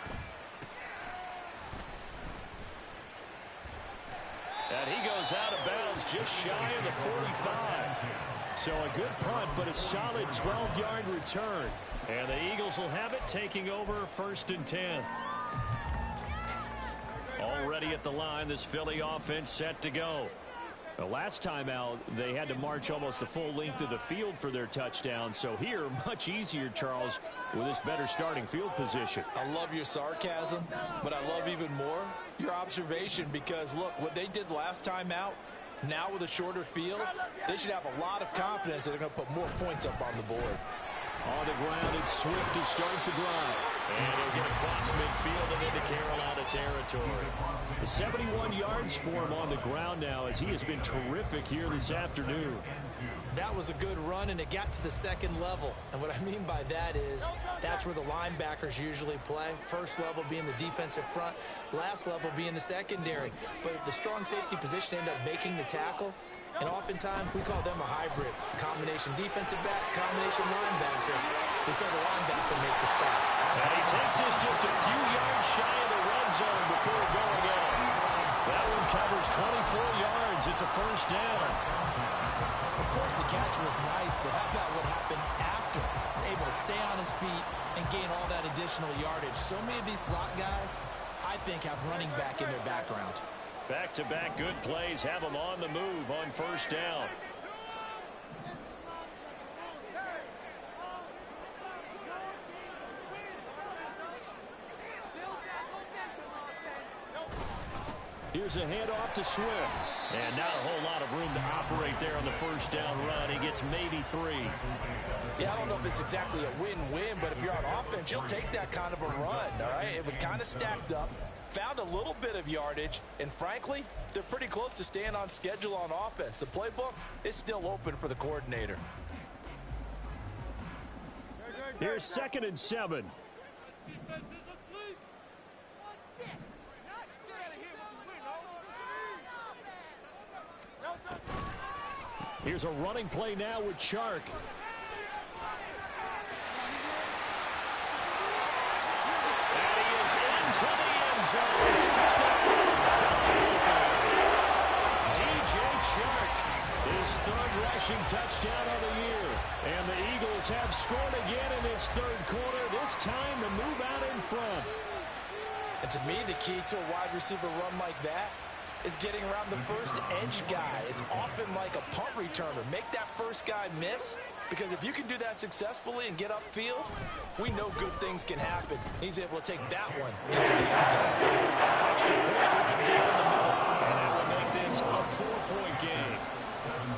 And he goes out of bounds just shy of the 45. So a good punt, but a solid 12-yard return. And the Eagles will have it, taking over 1st and 10. Already at the line, this Philly offense set to go. The last time out, they had to march almost the full length of the field for their touchdown. So here, much easier, Charles, with this better starting field position. I love your sarcasm, but I love even more your observation because, look, what they did last time out, now with a shorter field, they should have a lot of confidence that they're going to put more points up on the board. On the ground, it's Swift to start the drive. And he'll get across midfield and into Carolina territory. 71 yards for him on the ground now as he has been terrific here this afternoon. That was a good run, and it got to the 2nd level. And what I mean by that is that's where the linebackers usually play. First level being the defensive front, last level being the secondary. But the strong safety position ended up making the tackle. And oftentimes we call them a hybrid. Combination defensive back, combination linebacker. They saw the linebacker make the stop. And he takes this just a few yards shy of the red zone before going in. That one covers 24 yards. It's a 1st down. Of course, the catch was nice, but how about what happened after? Able to stay on his feet and gain all that additional yardage. So many of these slot guys, I think, have running back in their background. Back-to-back good plays have them on the move on 1st down. Here's a handoff to Swift. And not a whole lot of room to operate there on the 1st down run. He gets maybe 3. Yeah, I don't know if it's exactly a win-win, but if you're on offense, you'll take that kind of a run, all right? It was kind of stacked up, found a little bit of yardage, and frankly, they're pretty close to staying on schedule on offense. The playbook is still open for the coordinator. Here's 2nd and 7. Here's a running play now with Chark. And he is into the end zone. Touchdown. DJ Chark, his 3rd rushing touchdown of the year. And the Eagles Panthers have scored again in this third quarter, this time to move out in front. And to me, the key to a wide receiver run like that is getting around the first edge guy. It's often like a punt returner. Make that first guy miss, because if you can do that successfully and get upfield, we know good things can happen. He's able to take that one into the end zone. Extra point right deep in the middle. And that will make this a 4-point game. 17.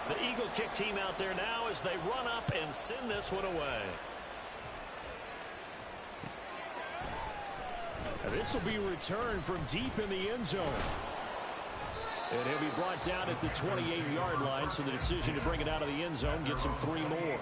The Eagle kick team out there now as they run up and send this one away. This will be returned from deep in the end zone. And he'll be brought down at the 28-yard line, so the decision to bring it out of the end zone gets him 3 more.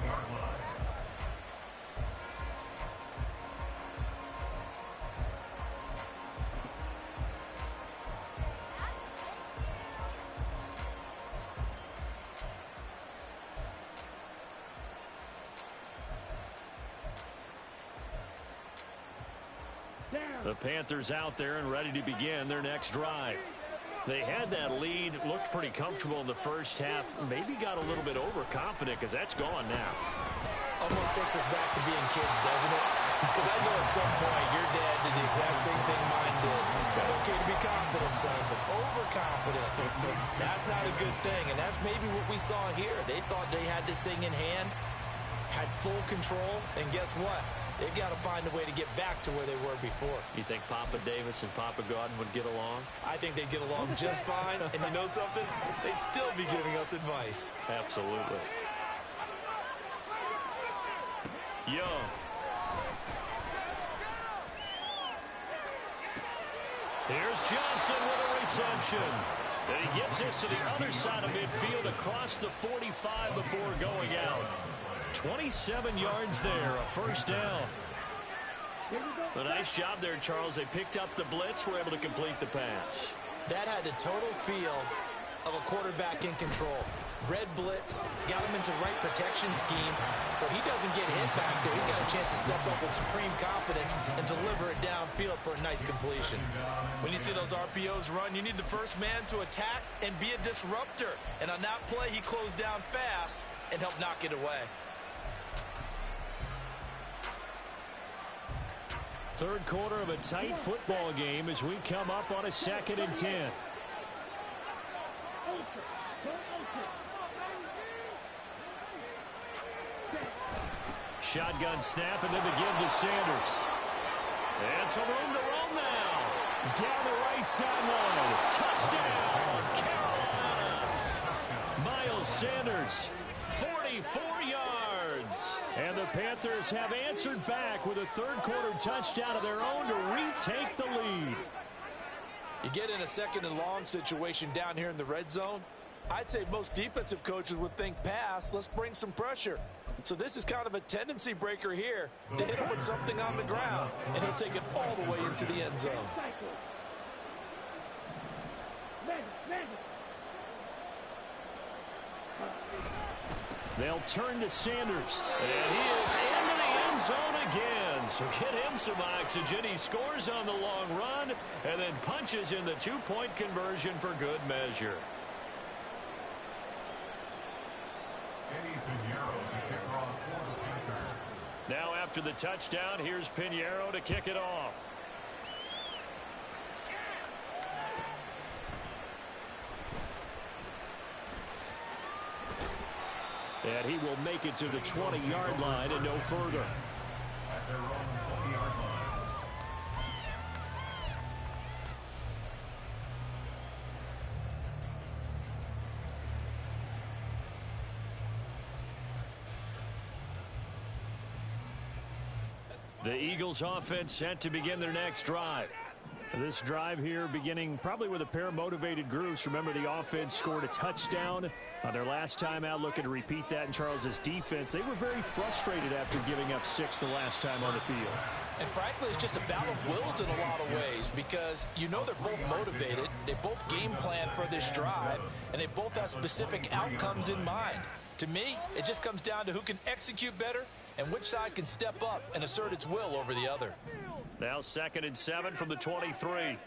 The Panthers out there and ready to begin their next drive. They had that lead, looked pretty comfortable in the first half, maybe got a little bit overconfident because that's gone now. Almost takes us back to being kids, doesn't it? Because I know at some point your dad did the exact same thing mine did. It's okay to be confident, son, but overconfident, that's not a good thing. And that's maybe what we saw here. They thought they had this thing in hand, had full control, and guess what? They've got to find a way to get back to where they were before. You think Papa Davis and Papa Gordon would get along? I think they'd get along just fine. And you know something? They'd still be giving us advice. Absolutely. Young. Here's Johnson with a reception. And he gets this to the other side of midfield across the 45 before going out. 27 yards there, a first down. A nice job there, Charles. They picked up the blitz, were able to complete the pass. That had the total feel of a quarterback in control. Red blitz, got him into right protection scheme, so he doesn't get hit back there. He's got a chance to step up with supreme confidence and deliver it downfield for a nice completion. When you see those RPOs run, you need the first man to attack and be a disruptor. And on that play, he closed down fast and helped knock it away. Third quarter of a tight football game as we come up on a 2nd and 10. Shotgun snap and then the give to Sanders. And some room to roam now. Down the right sideline. Touchdown, Carolina. Miles Sanders, 44 yards. And the Panthers have answered back with a third quarter touchdown of their own to retake the lead. You get in a 2nd and long situation down here in the red zone. I'd say most defensive coaches would think pass. Let's bring some pressure. So this is kind of a tendency breaker here to hit him with something on the ground, and he'll take it all the way into the end zone. They'll turn to Sanders. And he is into the end zone again. So get him some oxygen. He scores on the long run and then punches in the 2-point conversion for good measure. Now after the touchdown, here's Pinheiro to kick it off. And he will make it to the 20-yard line and no further. At their own 20-yard line. The Eagles offense set to begin their next drive. This drive here beginning probably with a pair of motivated groups. Remember, the offense scored a touchdown on their last time out, looking to repeat that in Charles's defense. They were very frustrated after giving up 6 the last time on the field. And frankly, it's just a battle of wills in a lot of ways, because you know they're both motivated. They both game plan for this drive, and they both have specific outcomes in mind. To me, it just comes down to who can execute better and which side can step up and assert its will over the other. Now 2nd and 7 from the 23.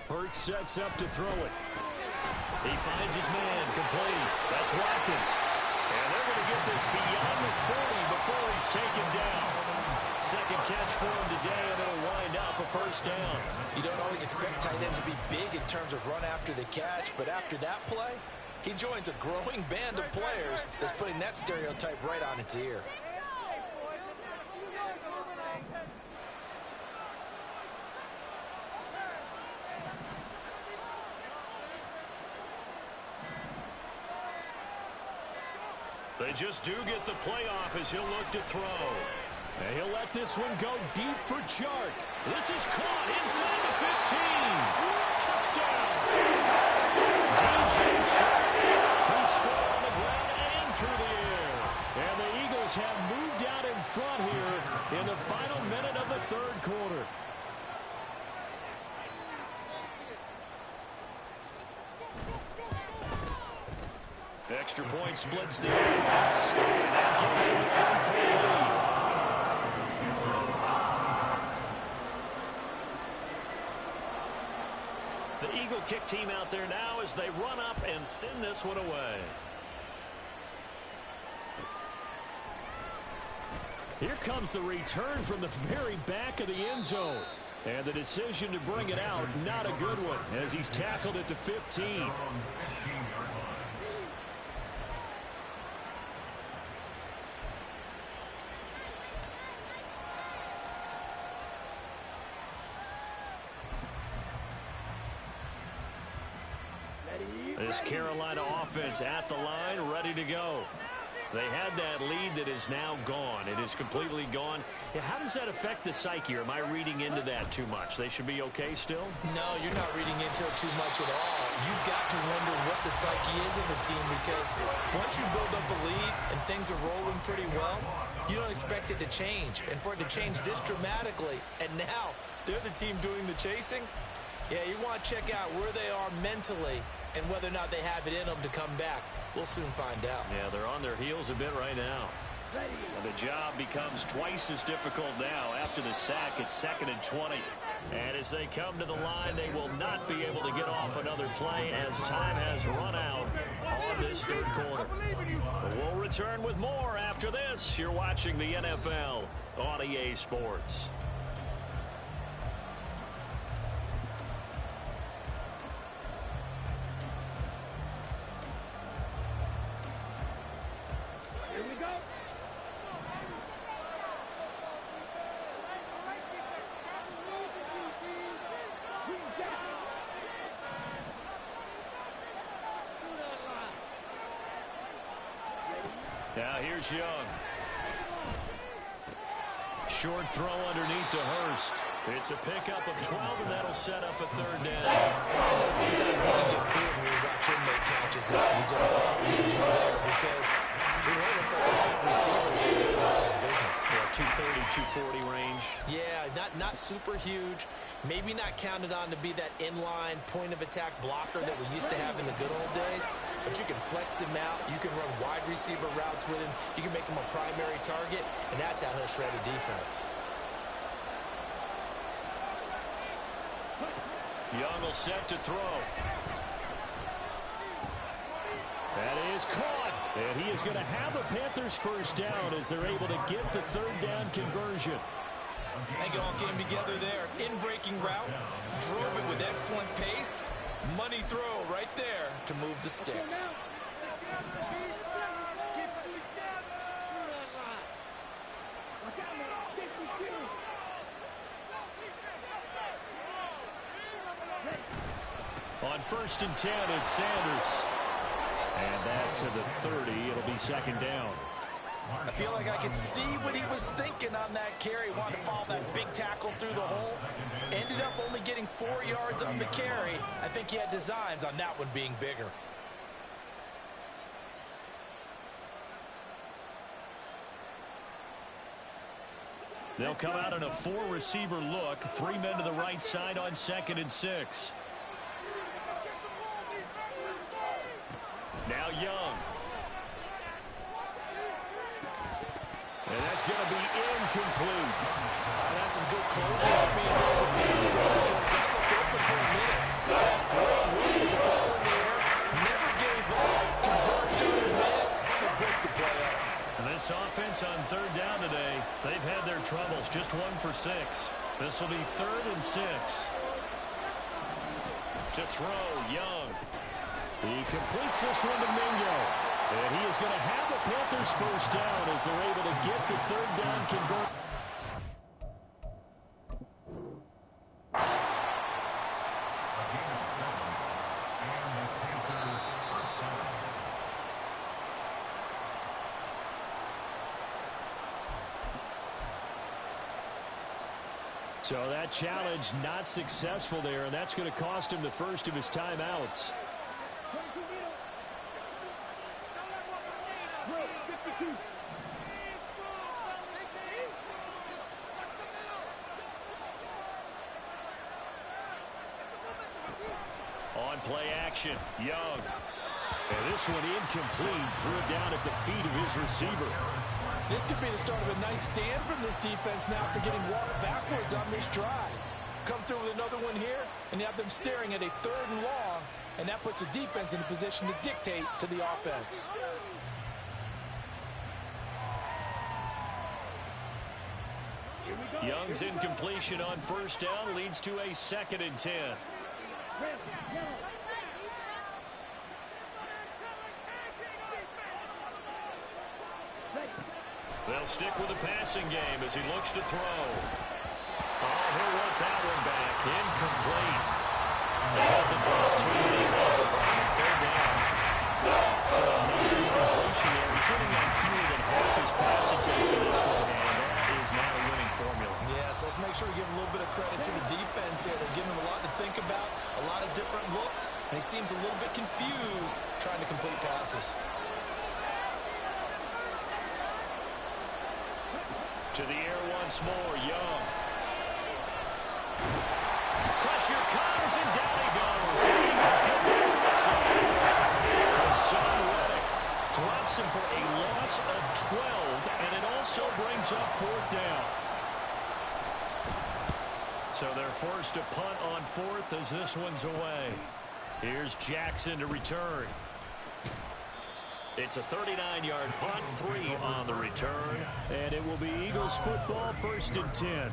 Hurts sets up to throw it. He finds his man, complete. That's Watkins. And they're going to get this beyond the 40 before he's taken down. Second catch for him today, and it'll wind up a first down. You don't always expect tight ends to be big in terms of run after the catch, but after that play, he joins a growing band of players that's putting that stereotype right on its ear. They just do get the playoff as he'll look to throw. And he'll let this one go deep for Chark. This is caught inside the 15. Touchdown. DJ Chark. He scored on the ground and through the air. And the Eagles have moved out in front here in the final minute of the third quarter. Extra point splits the offense, and that gives him a 3-point lead. The Eagle kick team out there now as they run up and send this one away. Here comes the return from the very back of the end zone. And the decision to bring it out, not a good one, as he's tackled at the 15. This Carolina offense at the line, ready to go. They had that lead that is now gone. It is completely gone. How does that affect the psyche? Or am I reading into that too much? They should be okay still? No, you're not reading into it too much at all. You've got to wonder what the psyche is of the team, because once you build up a lead and things are rolling pretty well, you don't expect it to change. And for it to change this dramatically, and now they're the team doing the chasing, yeah, you want to check out where they are mentally and whether or not they have it in them to come back. We'll soon find out. Yeah, they're on their heels a bit right now. And the job becomes twice as difficult now after the sack. It's 2nd and 20. And as they come to the line, they will not be able to get off another play as time has run out on this third quarter. But we'll return with more after this. You're watching the NFL on EA Sports. Now here's Young. Short throw underneath to Hurst. It's a pickup of 12, and that'll set up a third down. Sometimes we can get fooled when we watch him make catches, as we just saw him do there, because he really looks like a wide receiver when he goes about his business. Yeah, 230, 240 range. Yeah, not super huge. Maybe not counted on to be that inline point-of-attack blocker that we used to have in the good old days. But you can flex him out. You can run wide receiver routes with him. You can make him a primary target, and that's how he'll shred a defense. Young will set to throw. That is caught. And he is going to have a Panthers first down as they're able to get the third down conversion. I think it all came together there. In-breaking route. Drove it with excellent pace. Money throw right there to move the sticks. On 1st and 10, it's Sanders. And that to the 30. It'll be 2nd down. I feel like I could see what he was thinking on that carry. Wanted to follow that big tackle through the hole. Ended up only getting 4 yards on the carry. I think he had designs on that one being bigger. They'll come out in a 4-receiver look. 3 men to the right side on 2nd and 6. Now Young. And that's going to be incomplete. That's some good closing speed there. Because that looked open for a minute. That's great. With the ball in the air, defense on third down today. They've had their troubles. Just 1 for 6. This will be 3rd and 6. To throw, Young. He completes this one to Mingo. And he is going to have the Panthers first down as they're able to get the third down converted. So that challenge not successful there, and that's going to cost him the first of his timeouts. On play action, Young. And this one incomplete. Threw it down at the feet of his receiver. This could be the start of a nice stand from this defense now for getting walked backwards on this drive. Come through with another one here, and you have them staring at a 3rd and long, and that puts the defense in a position to dictate to the offense. Young's incompletion on first down leads to a 2nd and 10. They'll stick with the passing game as he looks to throw. Oh, he'll want that one back. Incomplete. He doesn't drop too many left to bring him 3rd down. So another incompletion there. He's hitting on fewer than half his pass attempts in this one, and that is not a winning formula. Yes, let's make sure we give a little bit of credit to the defense here. They're giving him a lot to think about, a lot of different looks, and he seems a little bit confused trying to complete passes. To the air once more, Young. Pressure comes, and down he goes. The Eagles get down the side. Hassan Reddick drops him for a loss of 12, and it also brings up 4th down. So they're forced to punt on 4th as this one's away. Here's Jackson to return. It's a 39-yard punt, 3 on the return, and it will be Eagles football, 1st and 10.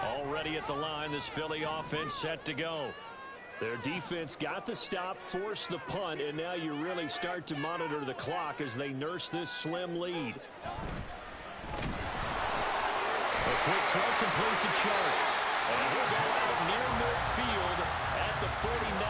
Already at the line, this Philly offense set to go. Their defense got the stop, forced the punt, and now you really start to monitor the clock as they nurse this slim lead. A quick throw complete to Chark. And he'll go out near midfield at the 49.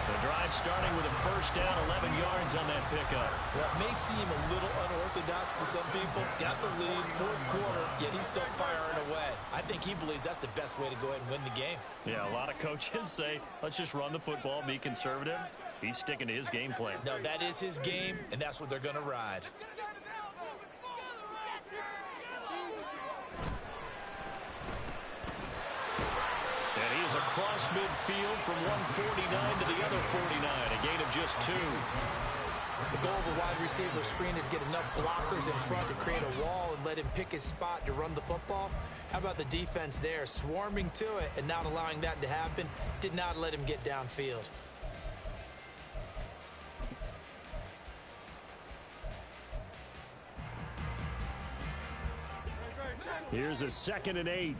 The drive starting with a first down, 11 yards on that pickup. Well, it may seem a little unorthodox to some people. Got the lead, 4th quarter, yet he's still firing away. I think he believes that's the best way to go ahead and win the game. Yeah, a lot of coaches say, let's just run the football, be conservative. He's sticking to his game plan. No, that is his game, and that's what they're going to ride. And he is across midfield from 149 to the other 49, a gain of just 2. The goal of a wide receiver screen is get enough blockers in front to create a wall and let him pick his spot to run the football. How about the defense there, swarming to it and not allowing that to happen? Did not let him get downfield. Here's a 2nd and 8.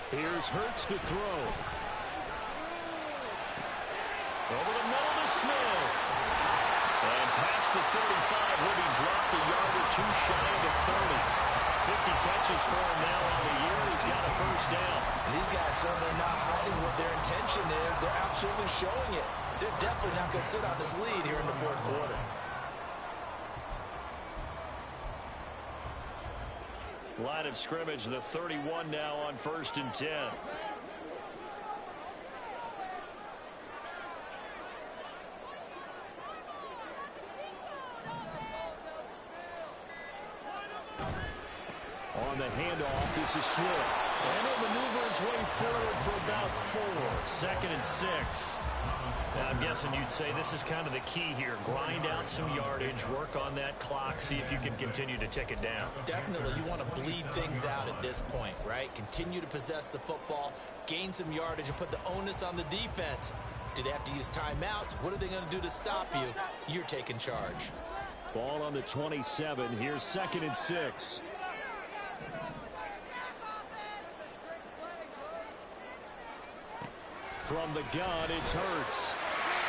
Here's Hurts to throw. Over the middle to Smith. And past the 35, will be dropped a yard or 2 shy of the 30. 50 catches for him now on the year. He's got a first down. These guys certainly not hiding what their intention is. They're absolutely showing it. They're definitely not going to sit on this lead here in the 4th quarter. Line of scrimmage, the 31 now on 1st and 10. On the handoff, this is Swift. And he'll maneuver his way forward for about 4. 2nd and 6. Now, I'm guessing you'd say this is kind of the key here. Grind out some yardage, work on that clock, see if you can continue to tick it down. Definitely, you want to bleed things out at this point, right? Continue to possess the football, gain some yardage, and put the onus on the defense. Do they have to use timeouts? What are they going to do to stop you? You're taking charge. Ball on the 27. Here's 2nd and 6. From the gun, it's Hurts.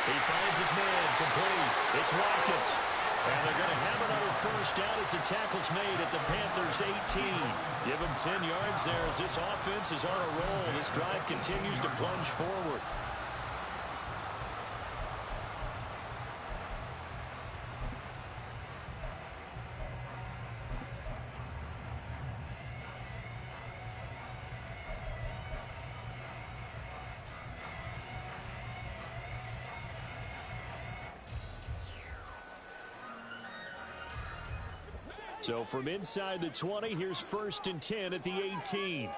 He finds his man, complete. It's Watkins. And they're going to have another first down as the tackle's made at the Panthers' 18. Give them 10 yards there as this offense is on a roll. This drive continues to plunge forward. So from inside the 20, here's 1st and 10 at the 18.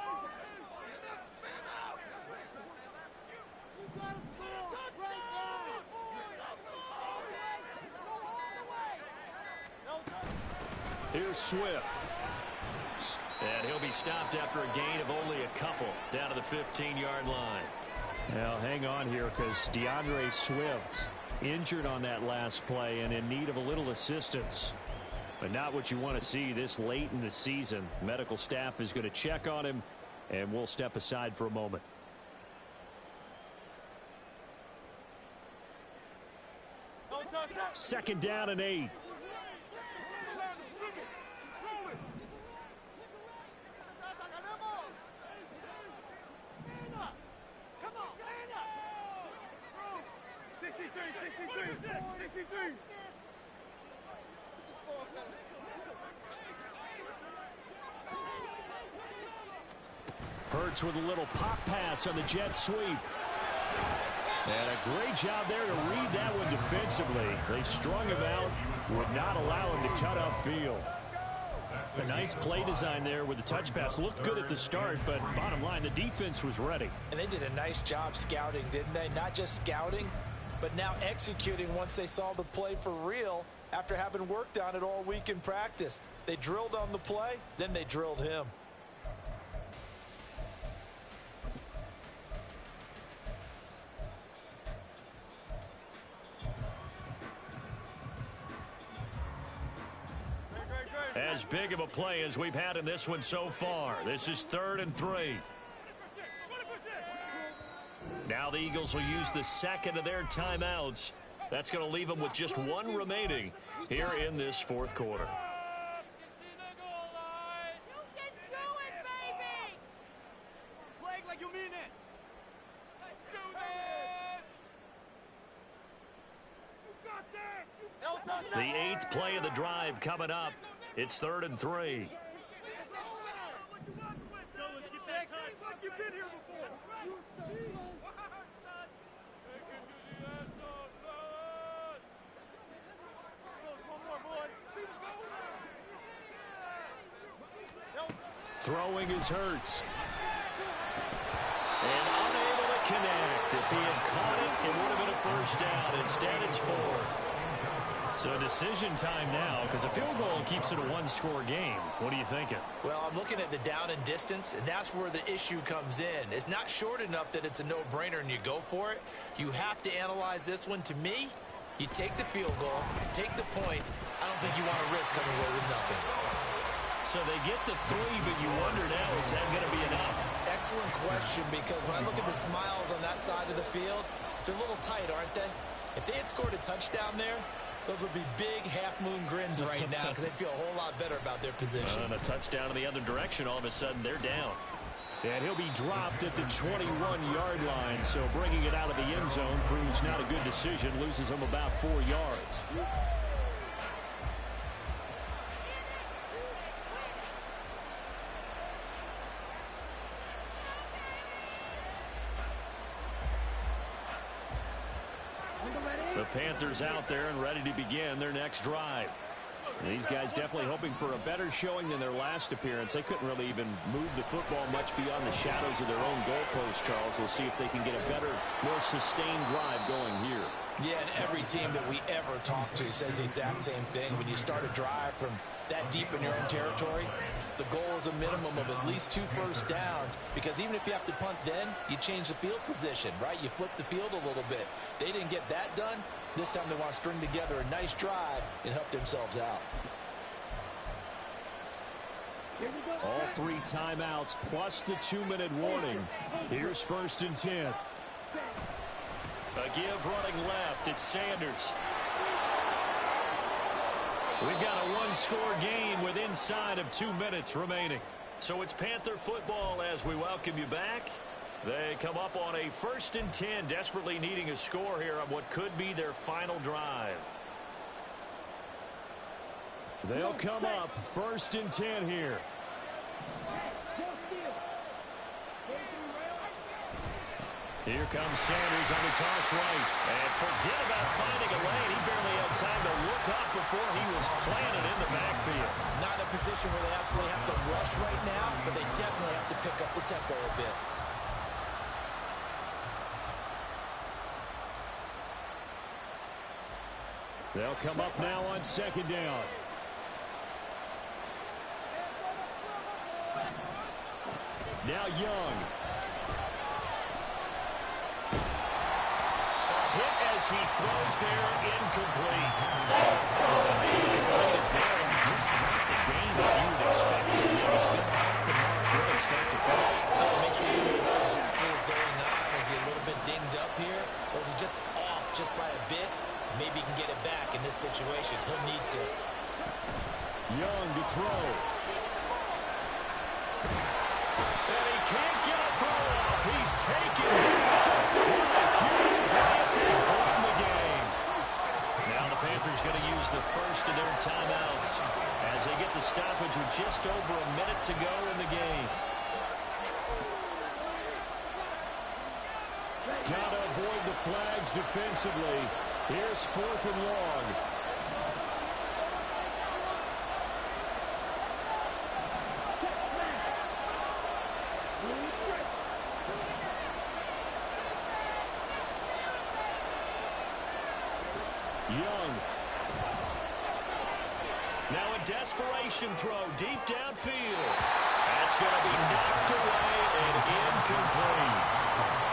Here's Swift. And he'll be stopped after a gain of only a couple down to the 15-yard line. Now, hang on here because DeAndre Swift injured on that last play and in need of a little assistance. But not what you want to see this late in the season. Medical staff is going to check on him, and we'll step aside for a moment. Second down and 8. Hurts with a little pop pass on the jet sweep. And a great job there to read that one defensively. They strung him out, would not allow him to cut upfield. A nice play design there with the touch pass. Looked good at the start, but bottom line, the defense was ready. And they did a nice job scouting, didn't they? Not just scouting, but now executing once they saw the play for real after having worked on it all week in practice. They drilled on the play, then they drilled him. As big of a play as we've had in this one so far. This is 3rd and 3. Now the Eagles will use the second of their timeouts. That's going to leave them with just one remaining here in this 4th quarter. The 8th play of the drive coming up. It's 3rd and 3. Throwing is Hurts. And unable to connect. If he had caught it, it would have been a first down. Instead, it's 4th. So decision time now because a field goal keeps it a one-score game. What are you thinking? Well, I'm looking at the down and distance, and that's where the issue comes in. It's not short enough that it's a no-brainer and you go for it. You have to analyze this one. To me, you take the field goal, take the points. I don't think you want to risk coming away with nothing. So they get the 3, but you wonder now, is that going to be enough? Excellent question, because when I look at the smiles on that side of the field, they're a little tight, aren't they? If they had scored a touchdown there, those would be big half-moon grins right now because they'd feel a whole lot better about their position. And a touchdown in the other direction, all of a sudden they're down. And he'll be dropped at the 21-yard line, so bringing it out of the end zone proves not a good decision, loses him about 4 yards. The Panthers out there and ready to begin their next drive. These guys definitely hoping for a better showing than their last appearance. They couldn't really even move the football much beyond the shadows of their own goalpost, Charles. We'll see if they can get a better, more sustained drive going here. Yeah, and every team that we ever talk to says the exact same thing. When you start a drive from that deep in your own territory, the goal is a minimum of at least 2 first downs, because even if you have to punt then, you change the field position, right? You flip the field a little bit. They didn't get that done. This time they want to string together a nice drive and help themselves out. All 3 timeouts plus the 2-minute warning. Here's 1st and 10. A give running left. It's Sanders. We've got a 1-score game with inside of 2 minutes remaining. So it's Panther football as we welcome you back. They come up on a 1st and 10, desperately needing a score here on what could be their final drive. They'll come up 1st and 10 here. Here comes Sanders on the toss right. And forget about finding a lane. He barely had time to look up before he was planted in the backfield. Not in a position where they absolutely have to rush right now, but they definitely have to pick up the tempo a bit. They'll come up now on 2nd down. Now Young. Hit as he throws there, incomplete. There's a big incomplete there, and just not the game that you would expect from him. He's been off the mark really start to finish. Make sure you know what exactly is going on. Is he a little bit dinged up here? Or is he just off just by a bit? Maybe he can get it back in this situation. He'll need to. Young to throw. And he can't get a throw off. He's taken down. What a huge play at this point in the game. Now the Panthers going to use the first of their timeouts as they get the stoppage with just over a minute to go in the game. Gotta avoid the flags defensively. Here's 4th and long. Young. Now a desperation throw deep downfield. That's going to be knocked away and incomplete.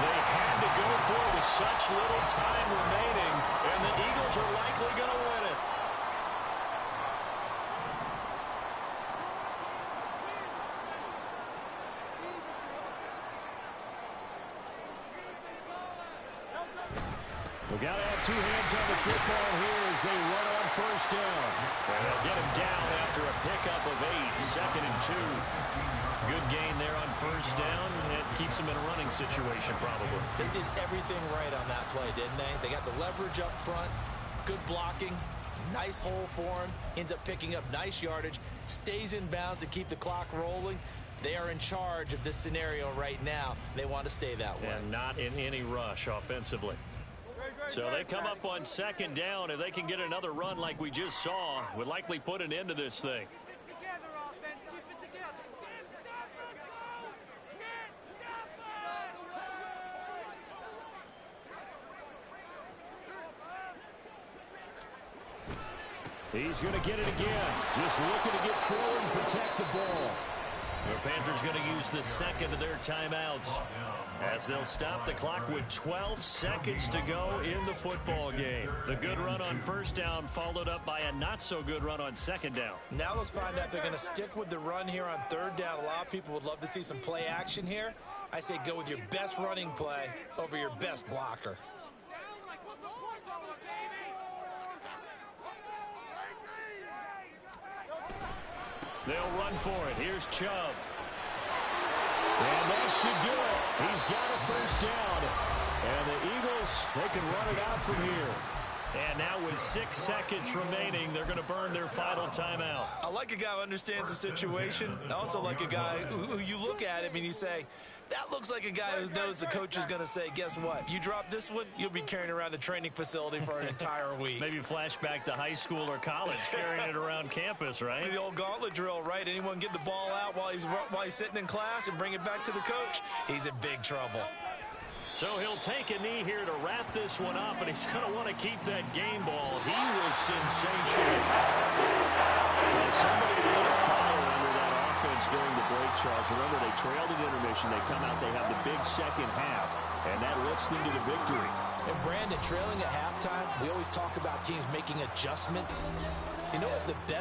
They had to go for it with such little time remaining, and the Eagles are likely going to win it. We got to have 2 hands on the football here as they run on 1st down. And they'll get him down after a pickup of 8, 2nd and 2. Good gain there on 1st down. It keeps them in a running situation probably. They did everything right on that play, didn't they? They got the leverage up front, good blocking, nice hole for him, ends up picking up nice yardage, stays in bounds to keep the clock rolling. They are in charge of this scenario right now. They want to stay that way. And not in any rush offensively. So they come up on 2nd down. If they can get another run like we just saw, would likely put an end to this thing. He's going to get it again. Just looking to get forward and protect the ball. The Panthers going to use the 2nd of their timeouts as they'll stop the clock with 12 seconds to go in the football game. The good run on 1st down followed up by a not-so-good run on 2nd down. Now let's find out if they're going to stick with the run here on 3rd down. A lot of people would love to see some play action here. I say go with your best running play over your best blocker. They'll run for it. Here's Chubb. And that should do it. He's got a 1st down. And the Eagles, they can run it out from here. And now with 6 seconds remaining, they're going to burn their final timeout. I like a guy who understands the situation. I also like a guy who you look at him and you say, That looks like a guy who knows the coach is going to say, guess what? You drop this one, you'll be carrying around the training facility for an entire week. Maybe flashback to high school or college, carrying it around campus, right? The old gauntlet drill, right? Anyone get the ball out while he's sitting in class and bring it back to the coach? He's in big trouble. So he'll take a knee here to wrap this one up, and he's going to want to keep that game ball. He was sensational. Well, somebody lit a fire under that offense during the break, Charles. Remember, they trailed at intermission. They come out, they have the big second half, and that lifts them to the victory. And Brandon, trailing at halftime, we always talk about teams making adjustments. You know what the best